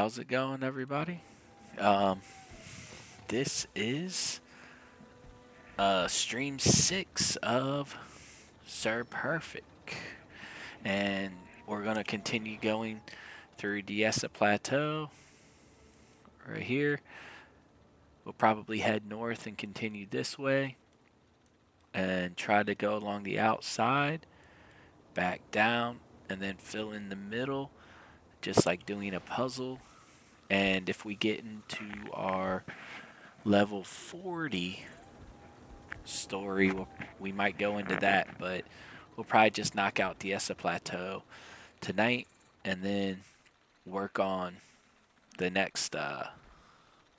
How's it going, everybody? This is stream 6 of Sir Purrfeck, and we're going to continue going through Diessa Plateau right here. We'll probably head north and continue this way and try to go along the outside, back down, and then fill in the middle, just like doing a puzzle. And if we get into our level 40 story, we might go into that, but we'll probably just knock out Diessa Plateau tonight and then work on the next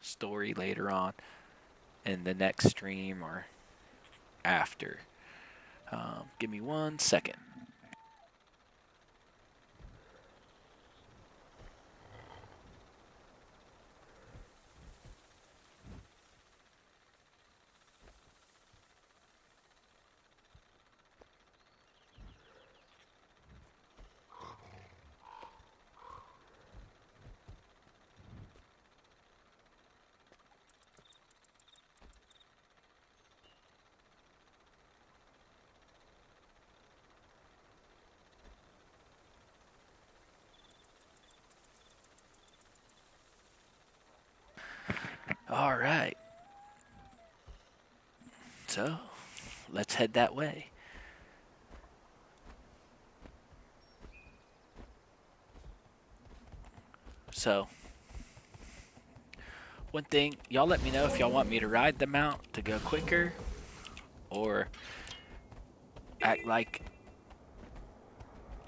story later on in the next stream or after. Give me 1 second. All right. So, let's head that way. So, one thing, y'all let me know if y'all want me to ride the mount to go quicker or act like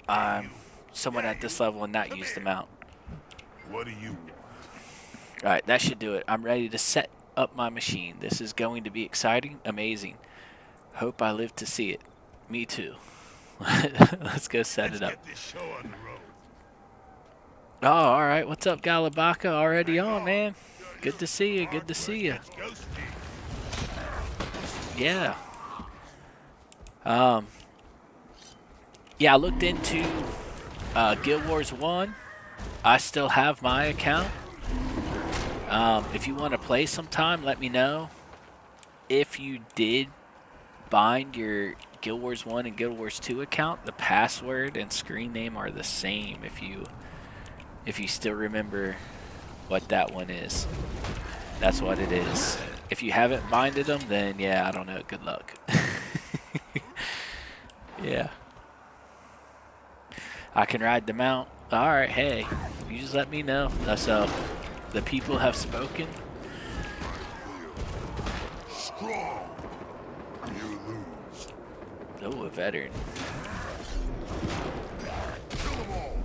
I'm someone at this level and not use the mount. What do you want? Alright, that should do it. I'm ready to set up my machine. This is going to be exciting, amazing. Hope I live to see it. Me too. Let's go set it up. Get this show on the road. Oh, alright. What's up, Galabaka? Already on, man. Good to see you. Good to see you. Yeah. Yeah, I looked into Guild Wars 1. I still have my account. If you want to play sometime, let me know. If you did bind your Guild Wars 1 and Guild Wars 2 account, the password and screen name are the same if you still remember what that one is. That's what it is. If you haven't binded them, then yeah, I don't know. Good luck. Yeah. I can ride the mount. Alright, hey. You just let me know. So, the people have spoken. Strong. You lose. Oh, a veteran. Kill them all.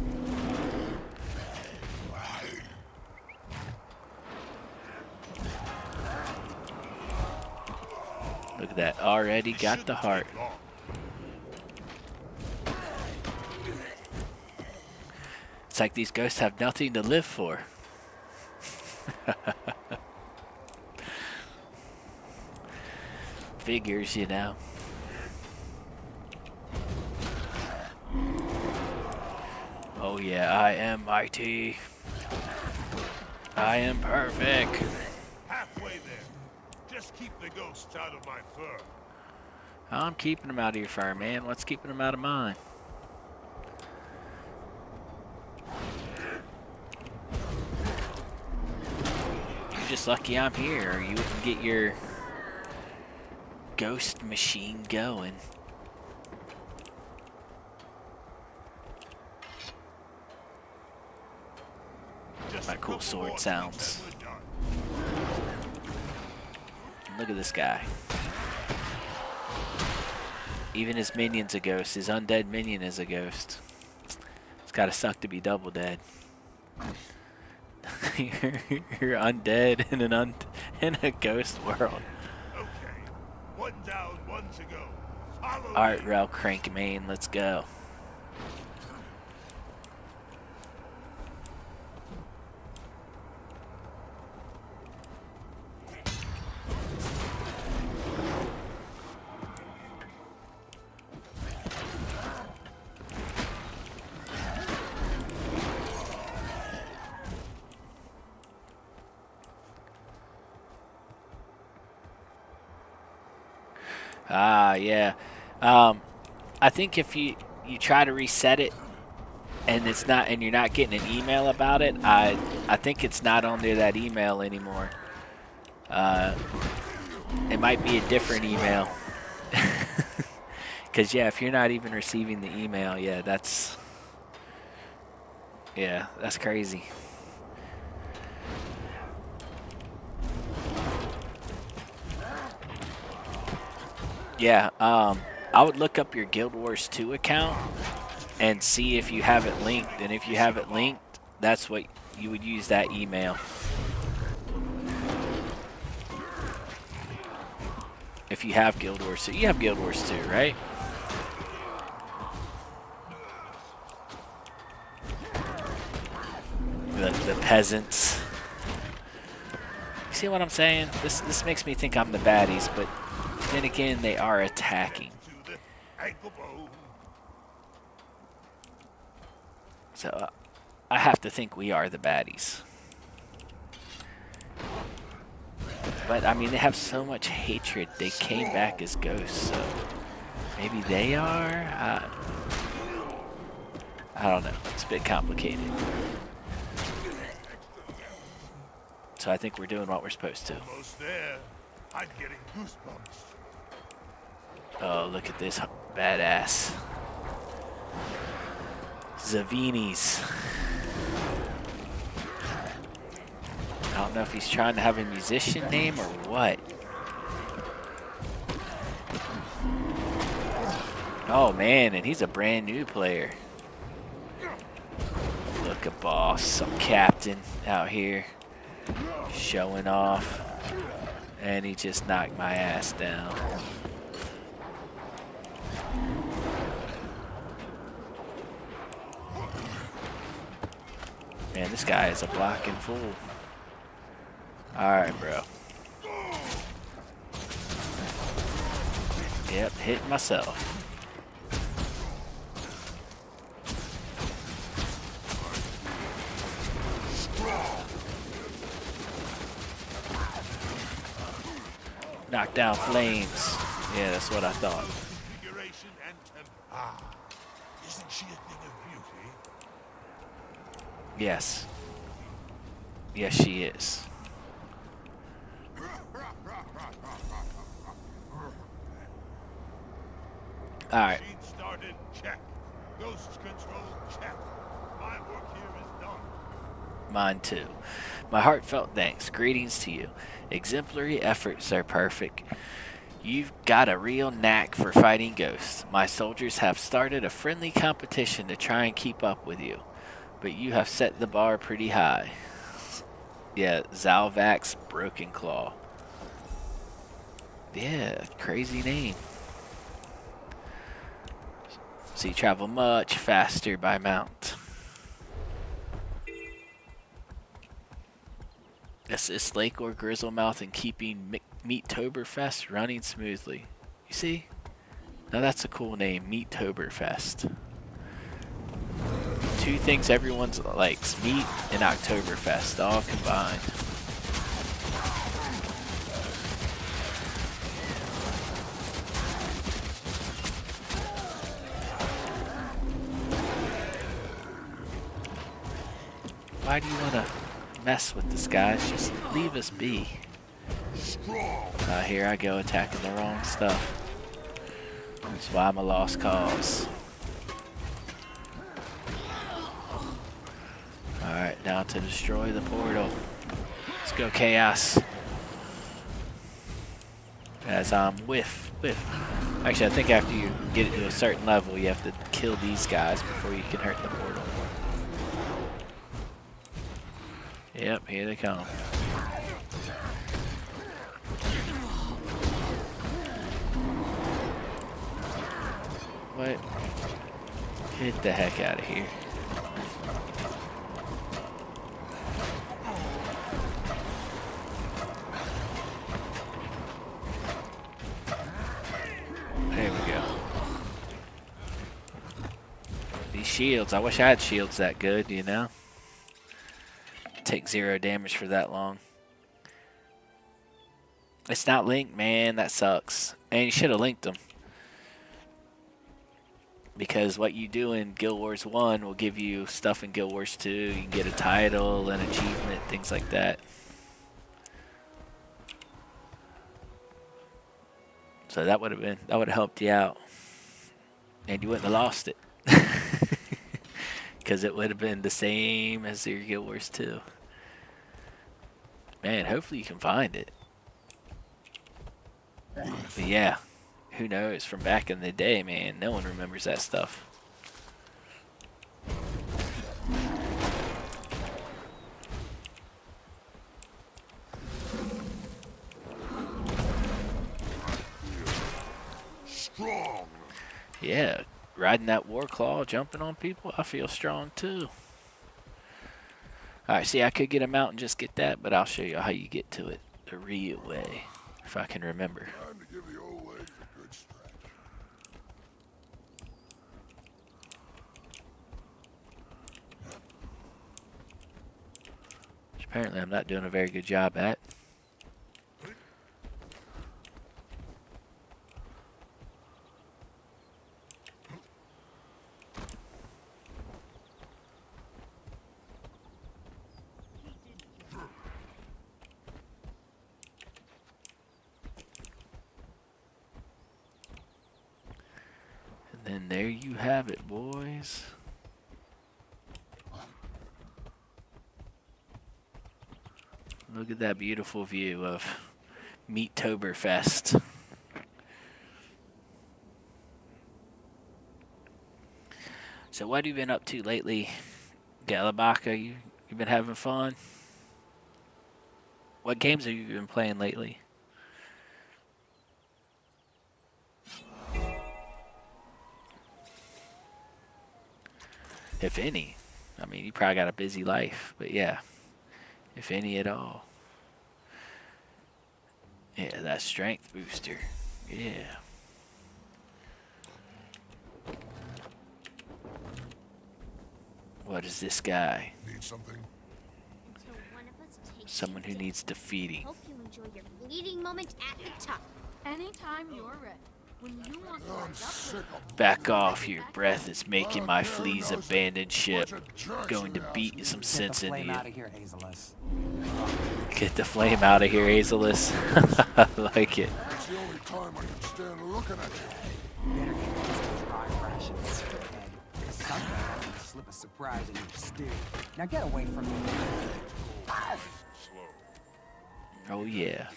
Look at that. Already got the heart. It's like these ghosts have nothing to live for. Figures, you know. Oh yeah, I am mighty. I am perfect. Halfway there. Just keep the ghosts out of my fur. I'm keeping them out of your fur, man. What's keeping them out of mine? You're just lucky I'm here, or you wouldn't get your ghost machine going. My cool sword sounds. Look at this guy. Even his minion's a ghost. His undead minion is a ghost. It's gotta suck to be double dead. You're undead in a ghost world. Okay. One down, one to go. Follow Alright, me. Rel Crankmane, let's go. Yeah. Um, I think if you try to reset it and it's not and you're not getting an email about it, I think it's not on there that email anymore. Uh, it might be a different email. Cause yeah, if you're not even receiving the email, that's crazy. Yeah, I would look up your Guild Wars 2 account and see if you have it linked. And if you have it linked, that's what you would use that email. If you have Guild Wars 2. You have Guild Wars 2, right? The peasants. You see what I'm saying? This makes me think I'm the baddies, but then again, they are attacking. So I have to think we are the baddies. But I mean, they have so much hatred. They came back as ghosts, so maybe they are. I don't know. It's a bit complicated. So I think we're doing what we're supposed to. Almost there. I'm getting goosebumps. Oh, look at this badass. Zavinis. I don't know if he's trying to have a musician name or what. Oh man, and he's a brand new player. Look at boss, some captain out here showing off. And he just knocked my ass down. Man, this guy is a blocking fool. Alright, bro. Yep, hitting myself. Knock down flames. Yeah, that's what I thought. Isn't she a thing of beauty? Yes. Yes, she is. Alright. Machine started, check. Ghost control, check. My work here is done. Mine too. My heartfelt thanks. Greetings to you. Exemplary effort, Sir Purrfeck. You've got a real knack for fighting ghosts. My soldiers have started a friendly competition to try and keep up with you, but you have set the bar pretty high. Yeah, Zalvak's Broken Claw. Yeah, crazy name. So you travel much faster by mount. Assist Lake or Grizzlemouth in keeping Meattoberfest running smoothly. You see? Now that's a cool name, Meattoberfest. Two things everyone likes, meat and Oktoberfest, all combined. Why do you want to mess with this, guys? Just leave us be. Here I go attacking the wrong stuff. That's why I'm a lost cause. Alright, now to destroy the portal. Let's go, Chaos. As I'm whiff. Actually, I think after you get it to a certain level, you have to kill these guys before you can hurt the portal. Yep, here they come. What? Get the heck out of here. There we go. These shields, I wish I had shields that good, you know? Take 0 damage for that long. It's not linked, man. That sucks. And you should have linked them. Because what you do in Guild Wars 1 will give you stuff in Guild Wars 2. You can get a title, an achievement, things like that. So that would have helped you out. And you wouldn't have lost it. Because it would have been the same as your Guild Wars 2. Man, hopefully you can find it. But yeah, who knows? From back in the day, man, no one remembers that stuff. Strong. Yeah, riding that war claw, jumping on people, I feel strong too. Alright, see, I could get a mount and just get that, but I'll show you how you get to it the real way, if I can remember. Time to give the old legs a good stretch. Which apparently I'm not doing a very good job at. And there you have it, boys. Look at that beautiful view of Meattoberfest. So what have you been up to lately, Galabaka? You been having fun? What games have you been playing lately? If any. I mean, you probably got a busy life, but yeah. If any at all. Yeah, that strength booster. Yeah. What is this guy? Need something? Someone who needs defeating. Hope you enjoy your fleeting moment at the top. Anytime you're ready. When you want to I'm rise up sick of Back off, your breath is making my fleas abandon ship. bunch of jerks Going to around. beat some sense into you. Out of here, Hazelus. Get the flame out of here, Hazelus. I like it. It's the only time I can stand looking at you. Better get some dry rations, head. Something will slip a surprise in your stew. Now get away from me. Oh yeah.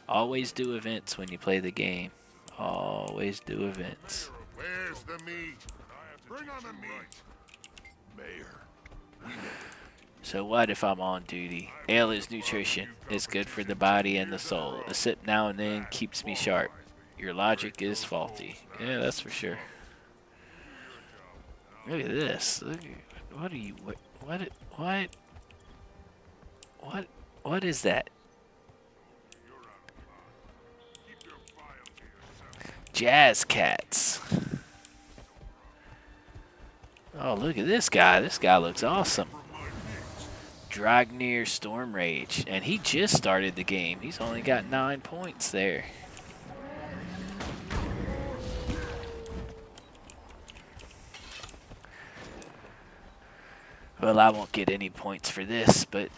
Always do events when you play the game. Always do events. Where's the meat? Bring on the meat. Mayor. So what if I'm on duty? Ale is nutrition. It's good for the body and the soul. A sip now and then keeps me sharp. Your logic is faulty. Yeah, that's for sure. Look at this. Look at, what are you? What is that? Jazz cats. Oh, look at this guy. This guy looks awesome. Dragnir Storm Rage. And he just started the game. He's only got 9 points there. Well, I won't get any points for this, but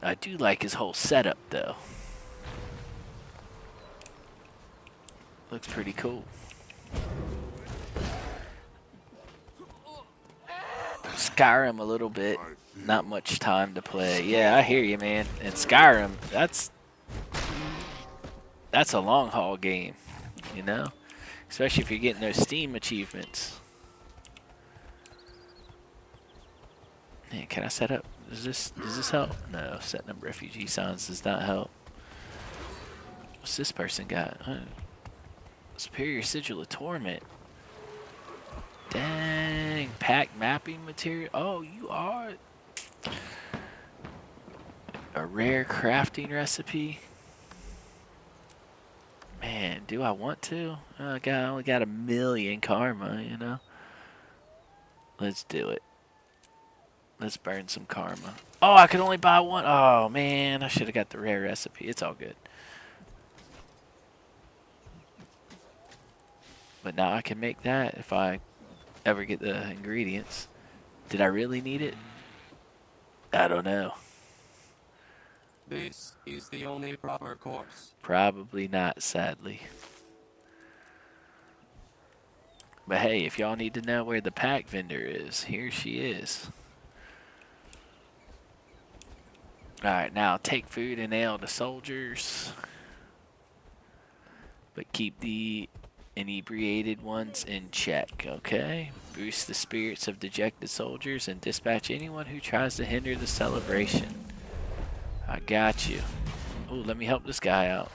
I do like his whole setup, though. Looks pretty cool. Skyrim a little bit. Not much time to play. Yeah, I hear you, man. And Skyrim, that's a long haul game, you know? Especially if you're getting those Steam achievements. Man, can I set up? Does this help? No, setting up refugee signs does not help. What's this person got? Superior Sigil of Torment. Dang, pack mapping material. Oh, you are a rare crafting recipe. Man, do I want to? I only got 1,000,000 karma, you know. Let's do it. Let's burn some karma. Oh, I could only buy one. Oh man, I should have got the rare recipe. It's all good. But now I can make that if I ever get the ingredients. Did I really need it? I don't know. This is the only proper course. Probably not, sadly. But hey, if y'all need to know where the pack vendor is, here she is. Alright, now take food and ale to soldiers. But keep the inebriated ones in check, okay? Boost the spirits of dejected soldiers and dispatch anyone who tries to hinder the celebration. I got you. Oh, let me help this guy out.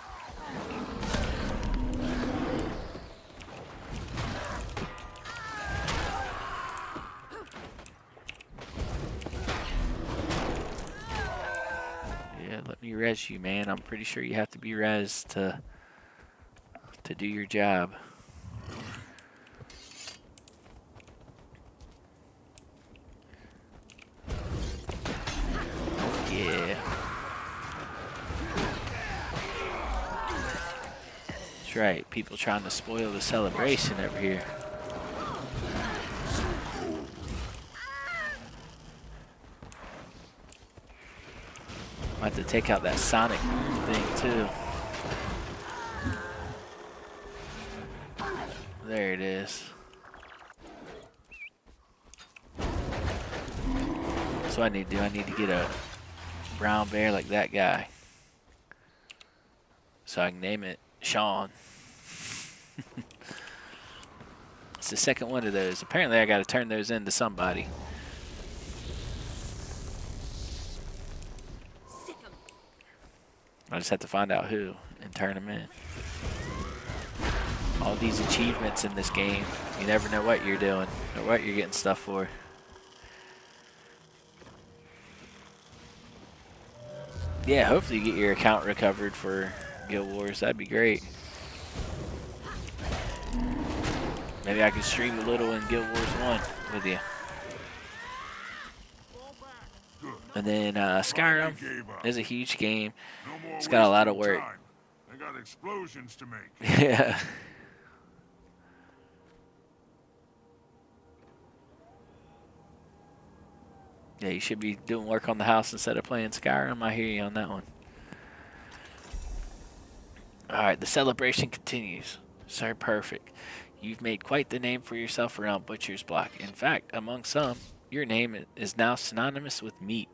Yeah, let me res you, man. I'm pretty sure you have to be res to do your job. Yeah. That's right. People trying to spoil the celebration over here. I have to take out that sonic thing too. There it is. That's what I need to do. I need to get a brown bear like that guy. So I can name it Sean. It's the second one of those. Apparently I got to turn those into somebody. I just have to find out who and turn them in. All these achievements in this game, you never know what you're doing or what you're getting stuff for. Yeah, hopefully you get your account recovered for Guild Wars. That'd be great. Maybe I can stream a little in Guild Wars 1 with you. And then Skyrim is a huge game. It's got a lot of work. I got explosions to make. Yeah. Yeah, you should be doing work on the house instead of playing Skyrim. I hear you on that one. Alright, the celebration continues. Sir Purrfeck, you've made quite the name for yourself around Butcher's Block. In fact, among some, your name is now synonymous with meat.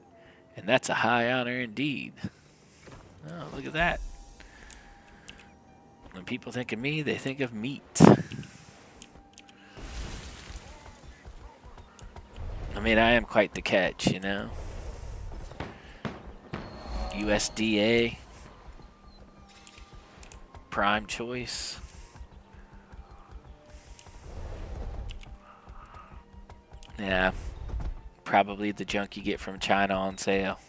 And that's a high honor indeed. Oh, look at that. When people think of me, they think of meat. I mean, I am quite the catch, you know. USDA. Prime choice. Yeah. Probably the junk you get from China on sale.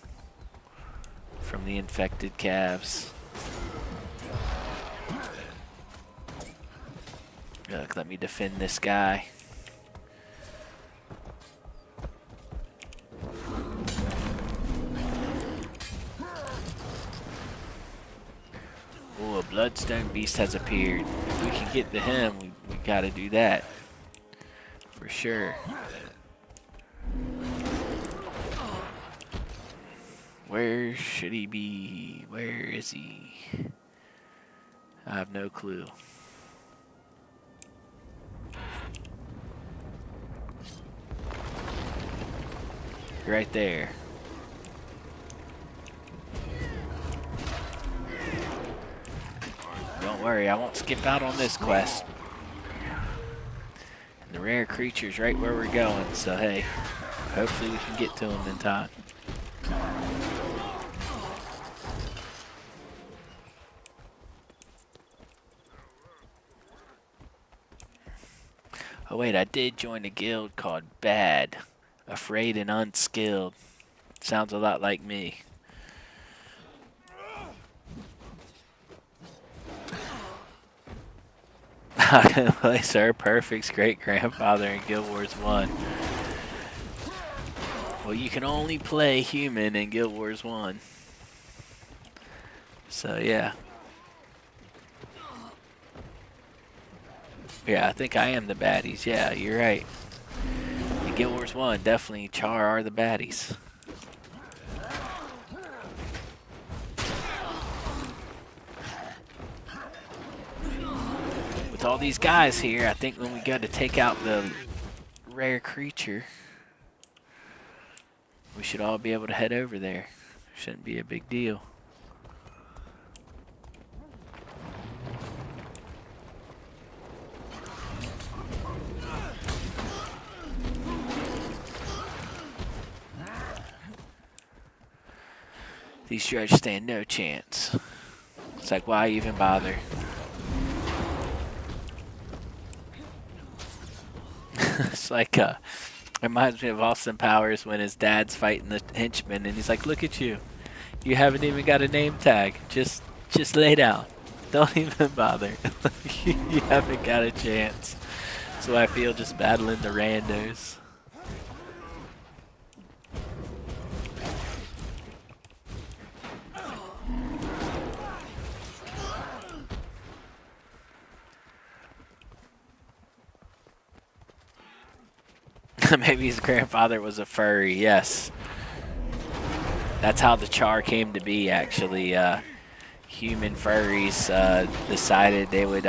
From the infected calves. Look, let me defend this guy. Oh, a bloodstone beast has appeared. If we can get to him, we gotta do that. For sure. Where should he be? Where is he? I have no clue. Right there. Don't worry, I won't skip out on this quest. And the rare creature's right where we're going, so hey, hopefully we can get to him in time. Oh wait, I did join a guild called Bad, Afraid and Unskilled. Sounds a lot like me. I can play Sir Purrfeck's great-grandfather in Guild Wars 1. Well, you can only play human in Guild Wars 1. So, yeah. Yeah, I think I am the baddies. Yeah, you're right. In Guild Wars 1, definitely Char are the baddies. With all these guys here, I think when we go to take out the rare creature, we should all be able to head over there. Shouldn't be a big deal. These dredge stand no chance. It's like, why even bother? It's like, reminds me of Austin Powers when his dad's fighting the henchman, and he's like, look at you. You haven't even got a name tag. Just lay down. Don't even bother. You haven't got a chance. So I feel just battling the randos. Maybe his grandfather was a furry, yes. That's how the Char came to be, actually. Human furries decided they would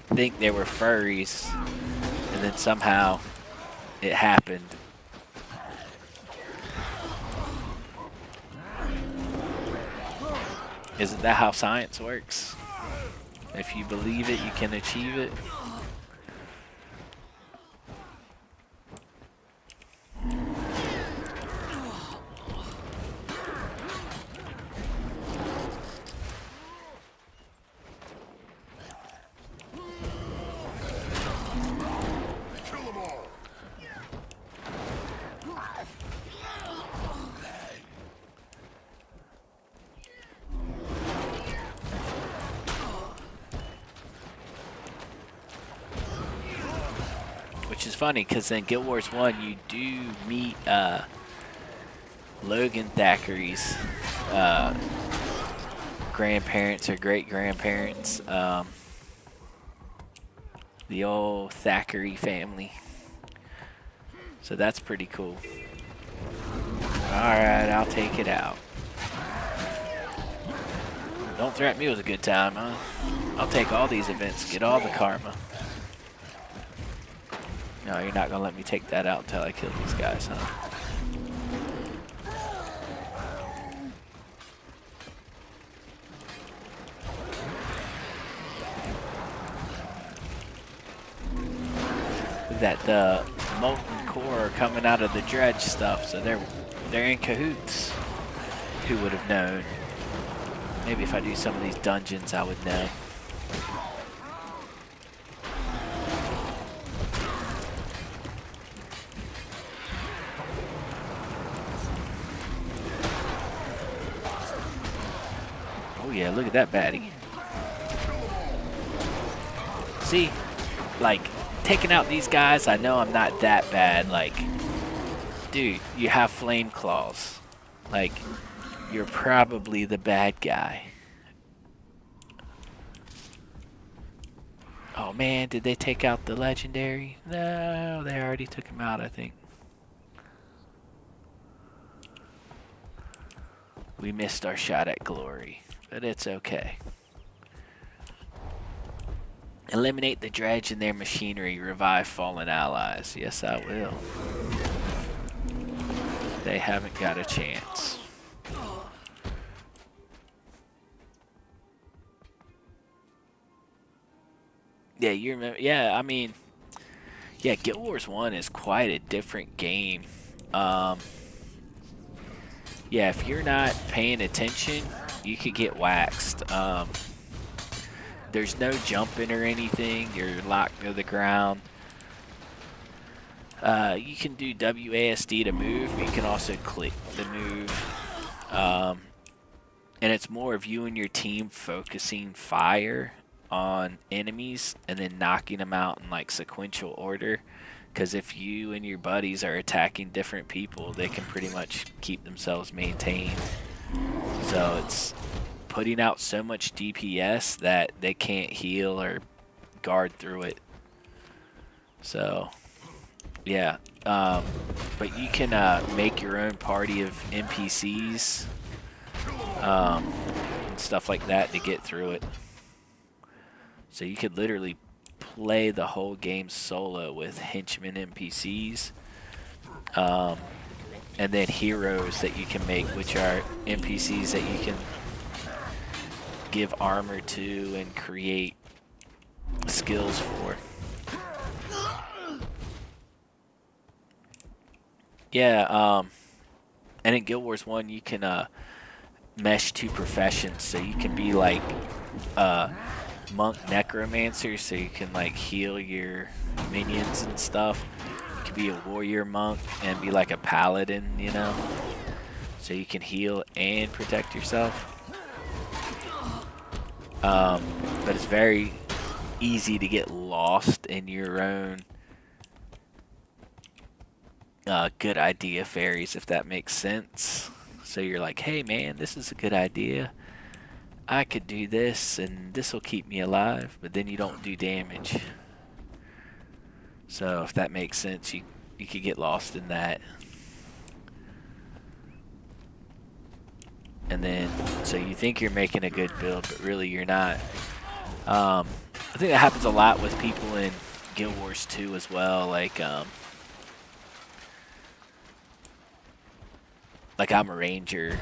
think they were furries, and then somehow it happened. Isn't that how science works? If you believe it, you can achieve it. Which is funny, because in Guild Wars 1, you do meet Logan Thackeray's grandparents or great-grandparents. The old Thackeray family. So that's pretty cool. Alright, I'll take it out. Don't threaten me with a good time, huh? I'll take all these events, get all the karma. No, you're not gonna let me take that out until I kill these guys, huh? That the molten core are coming out of the dredge stuff, so they're in cahoots. Who would have known? Maybe if I do some of these dungeons, I would know. Oh yeah, look at that baddie. See, like, taking out these guys, I know I'm not that bad. Like, dude, you have flame claws. Like, you're probably the bad guy. Oh man, did they take out the legendary? No, they already took him out, I think. We missed our shot at glory, but it's okay. Eliminate the dredge and their machinery. Revive fallen allies. Yes, I will. They haven't got a chance. Yeah, you remember? Yeah, I mean, yeah, Guild Wars 1 is quite a different game. Yeah, if you're not paying attention, you could get waxed. There's no jumping or anything. You're locked to the ground. You can do WASD to move, but you can also click to move. And it's more of you and your team focusing fire on enemies and then knocking them out in like sequential order. Because if you and your buddies are attacking different people, they can pretty much keep themselves maintained. So it's putting out so much DPS that they can't heal or guard through it. So, yeah. But you can make your own party of NPCs and stuff like that to get through it. So you could literally play the whole game solo with henchmen NPCs. And then heroes that you can make, which are NPCs that you can give armor to and create skills for. Yeah, and in Guild Wars 1 you can mesh two professions, so you can be like monk necromancer, so you can like heal your minions and stuff. You can be a warrior monk and be like a paladin, you know, so you can heal and protect yourself. But it's very easy to get lost in your own good idea fairies, if that makes sense. So you're like, hey man, this is a good idea. I could do this and this will keep me alive, but then you don't do damage. So if that makes sense, you could get lost in that. And then, so you think you're making a good build, but really you're not. I think that happens a lot with people in Guild Wars 2 as well. Like I'm a ranger,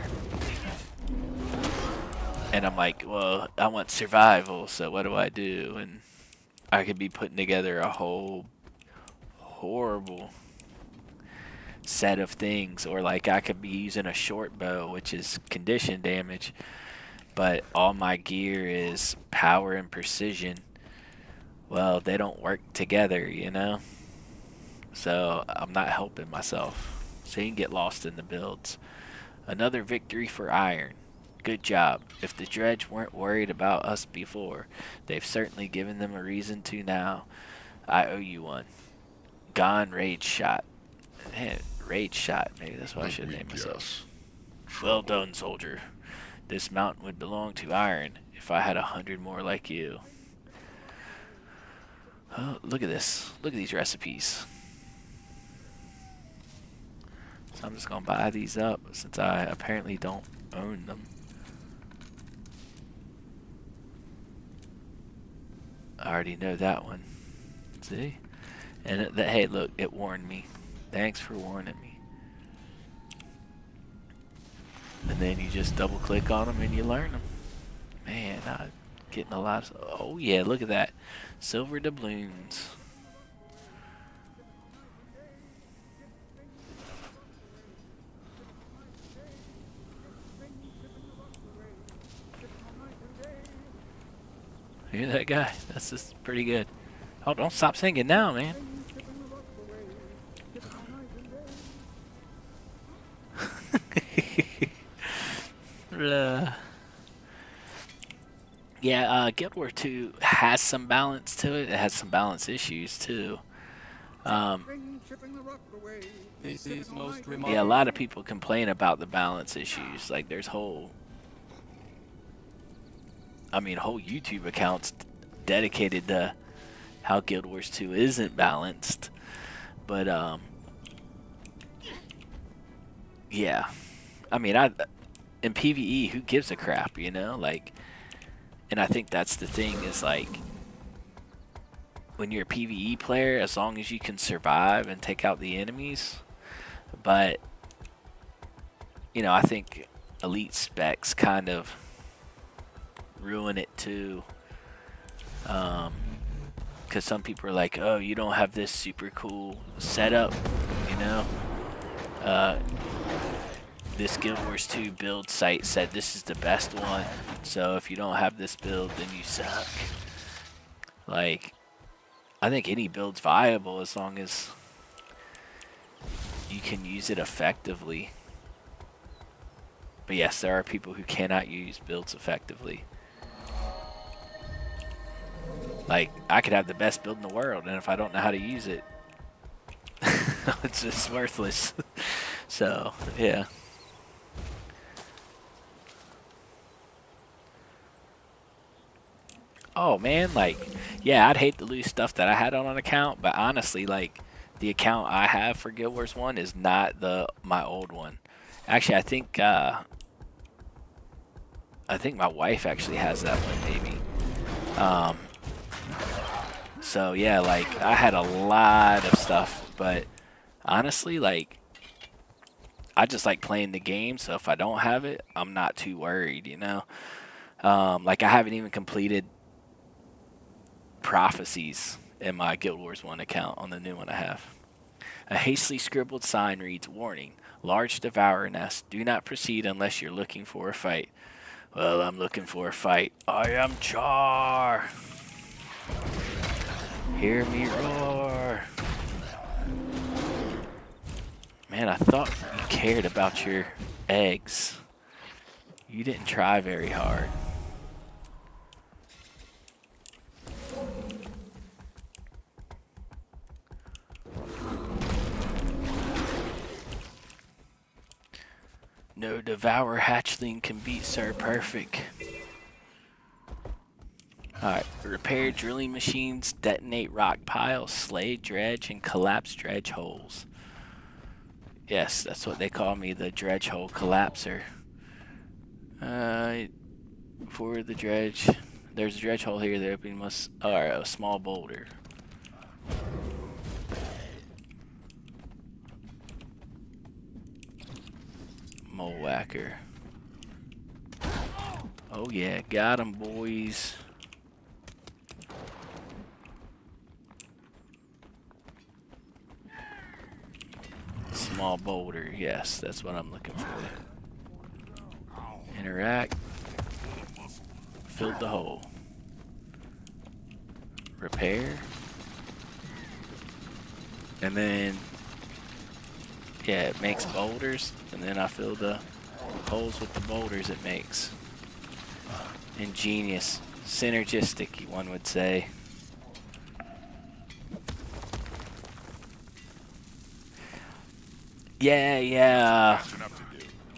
and I'm like, well, I want survival, so what do I do? And I could be putting together a whole horrible set of things, or like I could be using a short bow, which is condition damage, but all my gear is power and precision. Well, they don't work together, you know? So I'm not helping myself. So you can get lost in the builds. Another victory for Iron. Good job. If the Dredge weren't worried about us before, they've certainly given them a reason to now. I owe you one. Gone Rage Shot. Man, Rage Shot. Maybe that's what I should name myself. Well done, soldier. This mountain would belong to Iron if I had 100 more like you. Oh, look at this. Look at these recipes. So I'm just going to buy these up since I apparently don't own them. I already know that one. See? And hey, look, it warned me. Thanks for warning me. And then you just double click on them and you learn them. Man, I'm getting a lot of... Oh yeah, look at that. Silver doubloons. Hear that guy? That's just pretty good. Oh, don't stop singing now, man. Yeah, Guild Wars 2 has some balance to it. It has some balance issues too. This is most Yeah, a lot of people complain about the balance issues. Like there's whole YouTube accounts dedicated to how Guild Wars 2 isn't balanced. But yeah. I mean, in PvE, who gives a crap, you know? Like, and I think that's the thing is like, when you're a PvE player, as long as you can survive and take out the enemies, but you know, I think elite specs kind of ruin it too, because some people are like, oh, you don't have this super cool setup, you know. This Guild Wars 2 build site said this is the best one, so if you don't have this build, then you suck. Like, I think any build's viable as long as you can use it effectively. But yes, there are people who cannot use builds effectively. Like, I could have the best build in the world, and if I don't know how to use it, it's just worthless. So, yeah. Oh man, like, yeah, I'd hate to lose stuff that I had on an account, but honestly, like, the account I have for Guild Wars 1 is not my old one. Actually, I think my wife actually has that one, maybe. Um, so yeah, like, I had a lot of stuff, but honestly, like, I just like playing the game, so if I don't have it, I'm not too worried, you know? Like, I haven't even completed prophecies in my Guild Wars 1 account on the new one I have. A hastily scribbled sign reads, "Warning, large devourer nest. Do not proceed unless you're looking for a fight." Well, I'm looking for a fight. I am Char. Hear me roar. Man, I thought you cared about your eggs. You didn't try very hard. No Devour hatchling can beat Sir Purrfeck. Alright, repair drilling machines, detonate rock piles, slay dredge, and collapse dredge holes. Yes, that's what they call me, the dredge hole collapser. For the dredge, there's a dredge hole here. The opening must, alright, a small boulder. Mole whacker. Oh yeah, got 'em, boys. Small boulder, yes, that's what I'm looking for. Interact. Filled the hole. Repair. And then, yeah, it makes boulders, and then I fill the holes with the boulders it makes. Ingenious. Synergistic, one would say. Yeah.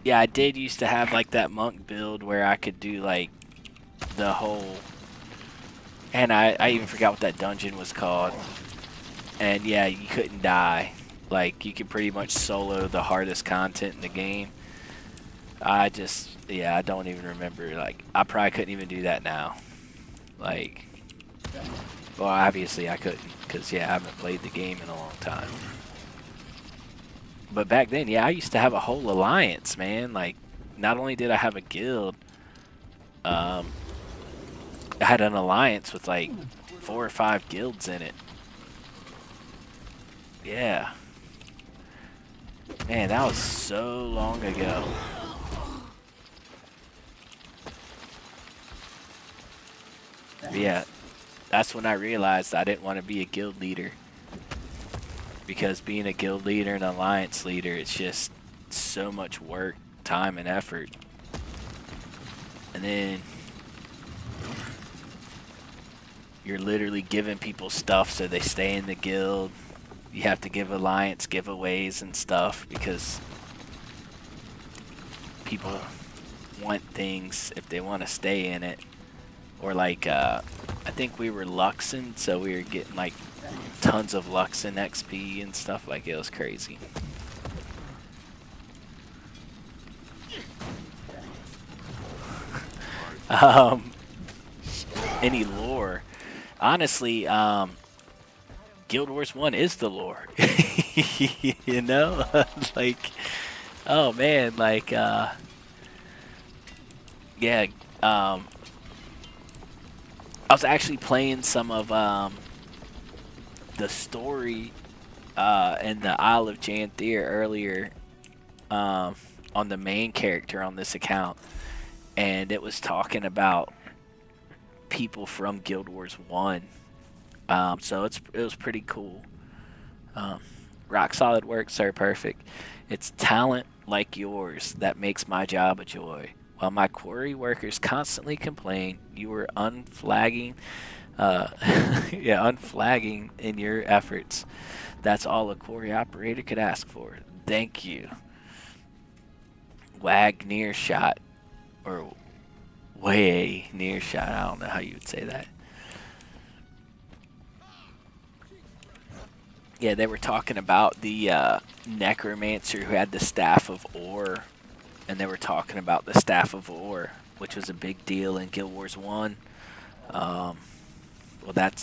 Yeah, I did used to have like that monk build where I could do like the whole, and I even forgot what that dungeon was called. And yeah, you couldn't die. Like, you could pretty much solo the hardest content in the game. I don't even remember. Like, I probably couldn't even do that now. Like, well, obviously I couldn't, because yeah, I haven't played the game in a long time. But back then, yeah, I used to have a whole alliance, man. Like, not only did I have a guild, I had an alliance with like 4 or 5 guilds in it. Yeah. Man, that was so long ago. But yeah, that's when I realized I didn't want to be a guild leader. Because being a guild leader and alliance leader, it's just so much work, time, and effort. And then you're literally giving people stuff so they stay in the guild. You have to give alliance giveaways and stuff because people want things if they want to stay in it. Or like, I think we were Luxing, so we were getting like tons of Luxing XP and stuff. Like, it was crazy. Any lore? Honestly, Guild Wars 1 is the lore. You know? Like, oh man, like, yeah, I was actually playing some of the story in the Isle of Janthier earlier on the main character on this account, and it was talking about people from Guild Wars 1. So it was pretty cool. Rock solid work, Sir Purrfeck. It's talent like yours that makes my job a joy. While my quarry workers constantly complain, you were unflagging, unflagging in your efforts. That's all a quarry operator could ask for. Thank you. Wag near shot, or way near shot. I don't know how you would say that. Yeah, they were talking about the necromancer who had the staff of ore, and they were talking about the staff of ore, which was a big deal in Guild Wars 1. Well,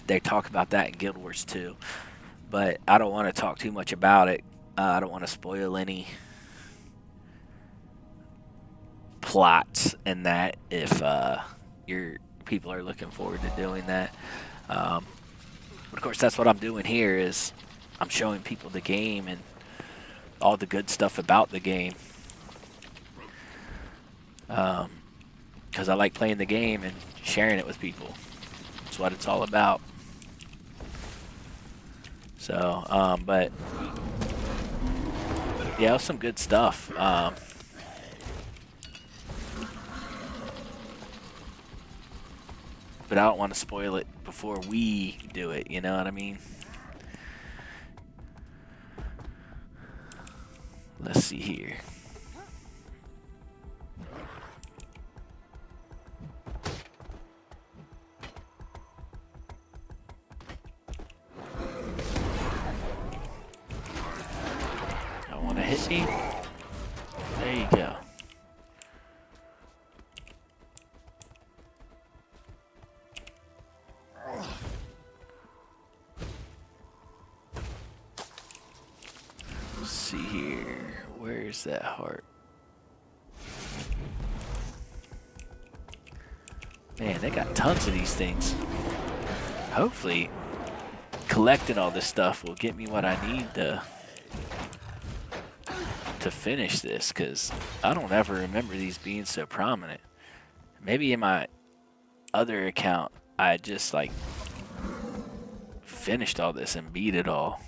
they talk about that in Guild Wars 2, but I don't want to talk too much about it. I don't want to spoil any plots in that if your people are looking forward to doing that. But of course, that's what I'm doing here is I'm showing people the game and all the good stuff about the game. Because I like playing the game and sharing it with people. That's what it's all about. So, but yeah, it was some good stuff. But I don't want to spoil it before we do it, you know what I mean? Let's see here. Don't want to hit me. There you go. Let's see here. Where's that heart? Man, they got tons of these things. Hopefully, collecting all this stuff will get me what I need to finish this, because I don't ever remember these being so prominent. Maybe in my other account, I just like finished all this and beat it all,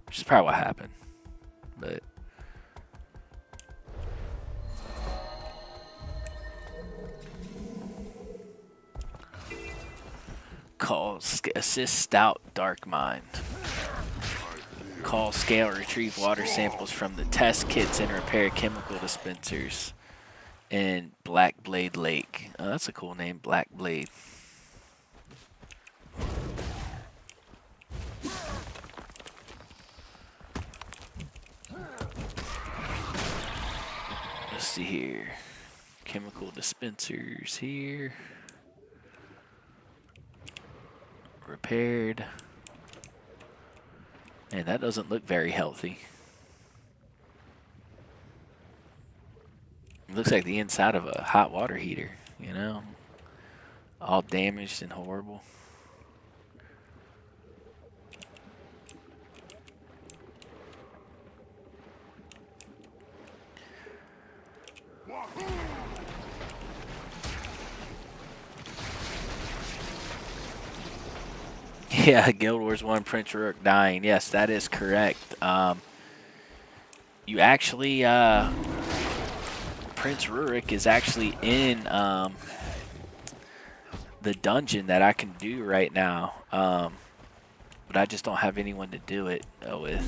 which is probably what happened. But call, assist, stout, dark mind. Call, scale, retrieve water samples from the test kits and repair chemical dispensers in Black Blade Lake. Oh, that's a cool name, Black Blade. Let's see here. Chemical dispensers here. Repaired. And that doesn't look very healthy. It looks like the inside of a hot water heater, you know? All damaged and horrible. Yeah, Guild Wars 1, Prince Rook dying. Yes, that is correct. You actually, Prince Rurik is actually in the dungeon that I can do right now. But I just don't have anyone to do it with.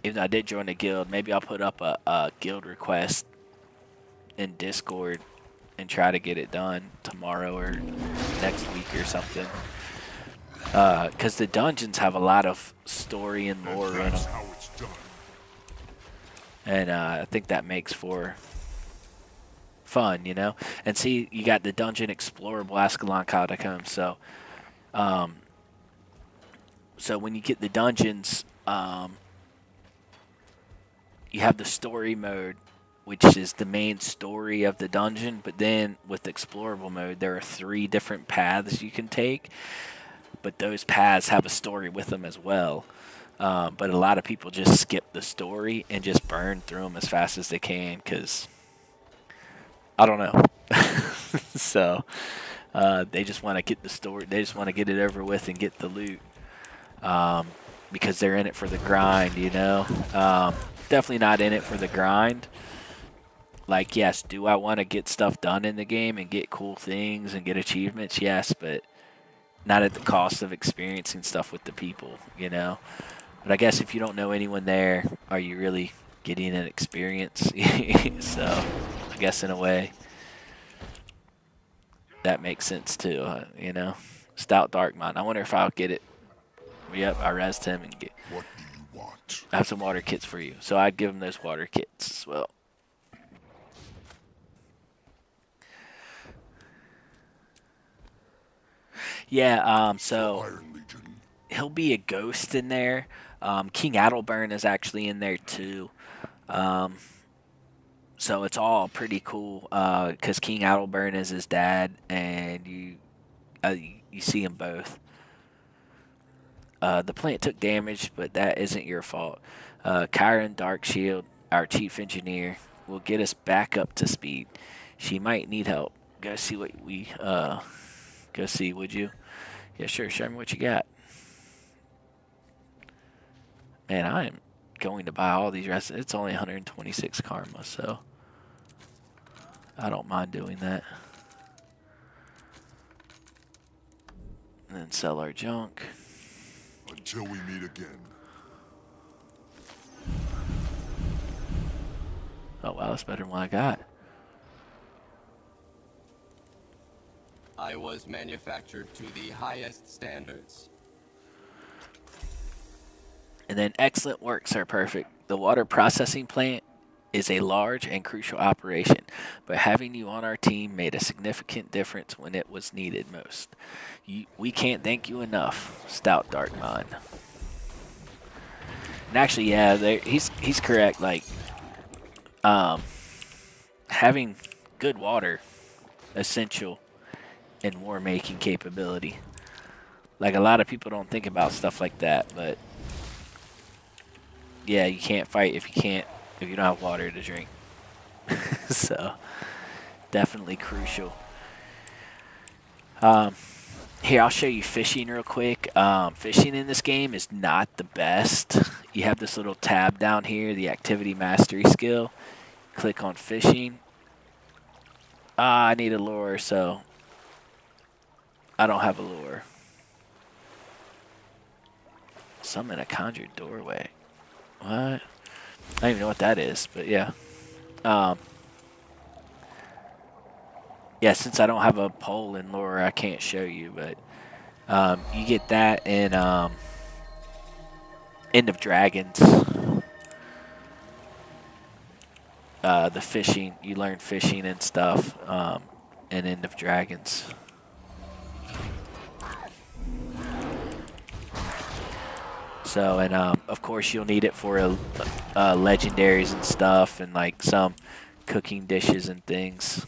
Even though I did join the guild, maybe I'll put up a guild request in Discord and try to get it done tomorrow or next week or something. Because the dungeons have a lot of story and lore in them. And I think that makes for fun, you know? And see, you got the dungeon explorable Ascalon Catacombs. So, so when you get the dungeons, you have the story mode, which is the main story of the dungeon. But then with explorable mode, there are 3 different paths you can take. But those paths have a story with them as well. But a lot of people just skip the story and just burn through them as fast as they can because, I don't know. So they just want to get the story. They just want to get it over with and get the loot because they're in it for the grind, you know. Definitely not in it for the grind. Like, yes, do I want to get stuff done in the game and get cool things and get achievements? Yes, but not at the cost of experiencing stuff with the people, you know. But I guess if you don't know anyone there, are you really getting an experience? So I guess in a way that makes sense too, you know. Stout Dark Mine. I wonder if I'll get it. Yep, I rezzed him and get. What do you want? I have some water kits for you, so I'd give him those water kits as well. Yeah. So Iron Legion. he'll be a ghost in there. King Adelburn is actually in there too. So it's all pretty cool because King Adelburn is his dad, and you see them both. The plant took damage, but that isn't your fault. Kyron Darkshield, our chief engineer, will get us back up to speed. She might need help. Go see what we go see, would you? Yeah, sure. Show me what you got. Man, I am going to buy all these rests. It's only 126 karma, so I don't mind doing that. And then sell our junk. Until we meet again. Oh, wow, that's better than what I got. I was manufactured to the highest standards. And then excellent work, Sir Purrfeck. The water processing plant is a large and crucial operation, but having you on our team made a significant difference when it was needed most. We can't thank you enough, Stout Dark Mind. And actually, yeah, he's correct. Like, having good water, essential in war making capability. Like, a lot of people don't think about stuff like that, but yeah, you can't fight if you don't have water to drink. So, definitely crucial. Here, I'll show you fishing real quick. Fishing in this game is not the best. You have this little tab down here, the activity mastery skill. Click on fishing. I need a lure, so I don't have a lure. Summon a conjured doorway. What? I don't even know what that is, but yeah. Yeah, since I don't have a pole in lore, I can't show you, but you get that in End of Dragons. The fishing, you learn fishing and stuff in End of Dragons. So, and of course you'll need it for legendaries and stuff, and like some cooking dishes and things.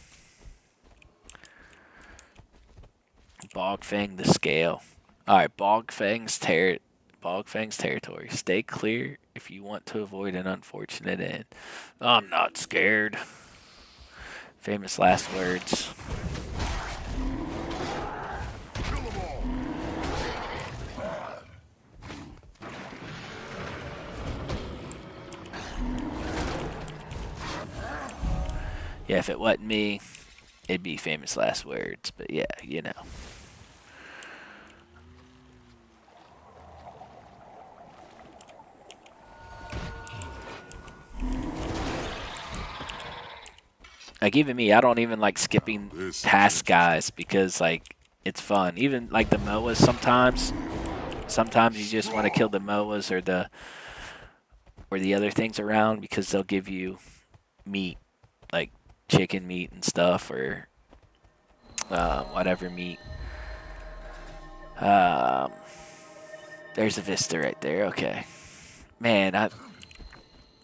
Bogfang the Scale. Alright, Bogfang's territory. Stay clear if you want to avoid an unfortunate end. I'm not scared. Famous last words. Yeah, if it wasn't me, it'd be famous last words. But yeah, you know. Like, even me, I don't even like skipping past guys because, like, it's fun. Even, like, the MOAs sometimes. Sometimes you just want to kill the MOAs or the other things around because they'll give you meat, like chicken meat and stuff, or whatever meat. There's a vista right there. Okay. Man,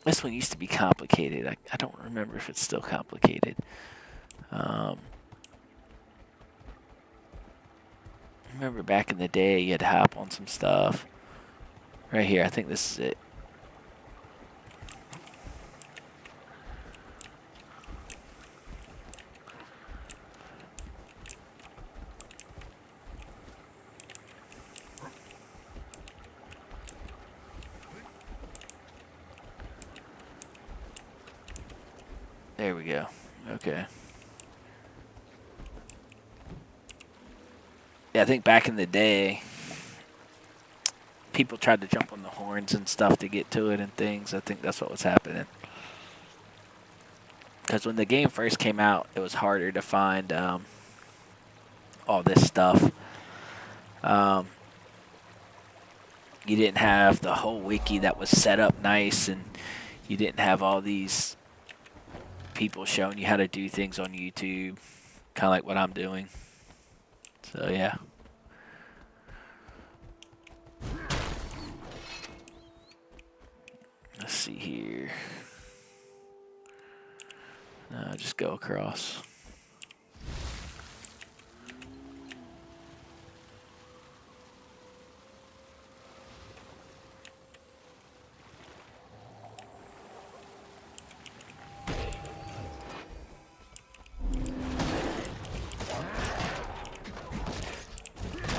this one used to be complicated. I don't remember if it's still complicated. I remember back in the day you had to hop on some stuff. Right here, I think this is it. There we go. Okay. Yeah, I think back in the day, people tried to jump on the horns and stuff to get to it and things. I think that's what was happening. Because when the game first came out, it was harder to find all this stuff. Um, you didn't have the whole wiki that was set up nice, and you didn't have all these people showing you how to do things on YouTube, kind of like what I'm doing. So yeah. Let's see here. Just go across.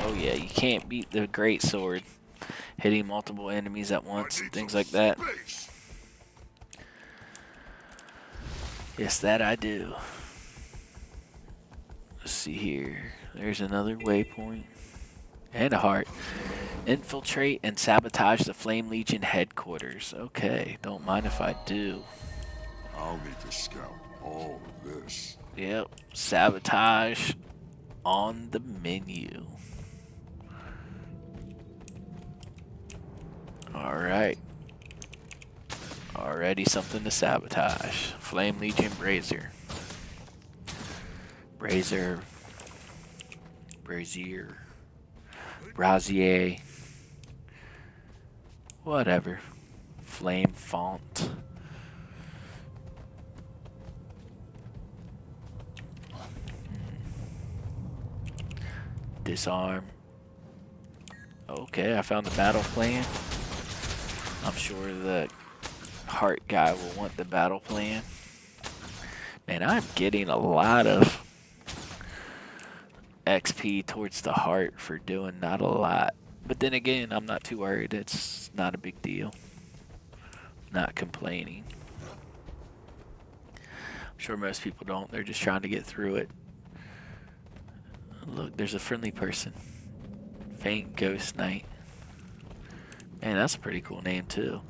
Oh yeah, you can't beat the great sword. Hitting multiple enemies at once and things like that. Yes, that I do. Let's see here. There's another waypoint. And a heart. Infiltrate and sabotage the Flame Legion headquarters. Okay, don't mind if I do. I'll need to scout all of this. Yep, sabotage on the menu. Alright. Already something to sabotage. Flame Legion Brazier. Brazier. Brazier. Whatever. Flame font. Disarm. Okay, I found the battle plan. I'm sure the heart guy will want the battle plan. Man, I'm getting a lot of XP towards the heart for doing not a lot. But then again, I'm not too worried. It's not a big deal. Not complaining. I'm sure most people don't. They're just trying to get through it. Look, there's a friendly person. Faint Ghost Knight. Man, that's a pretty cool name too.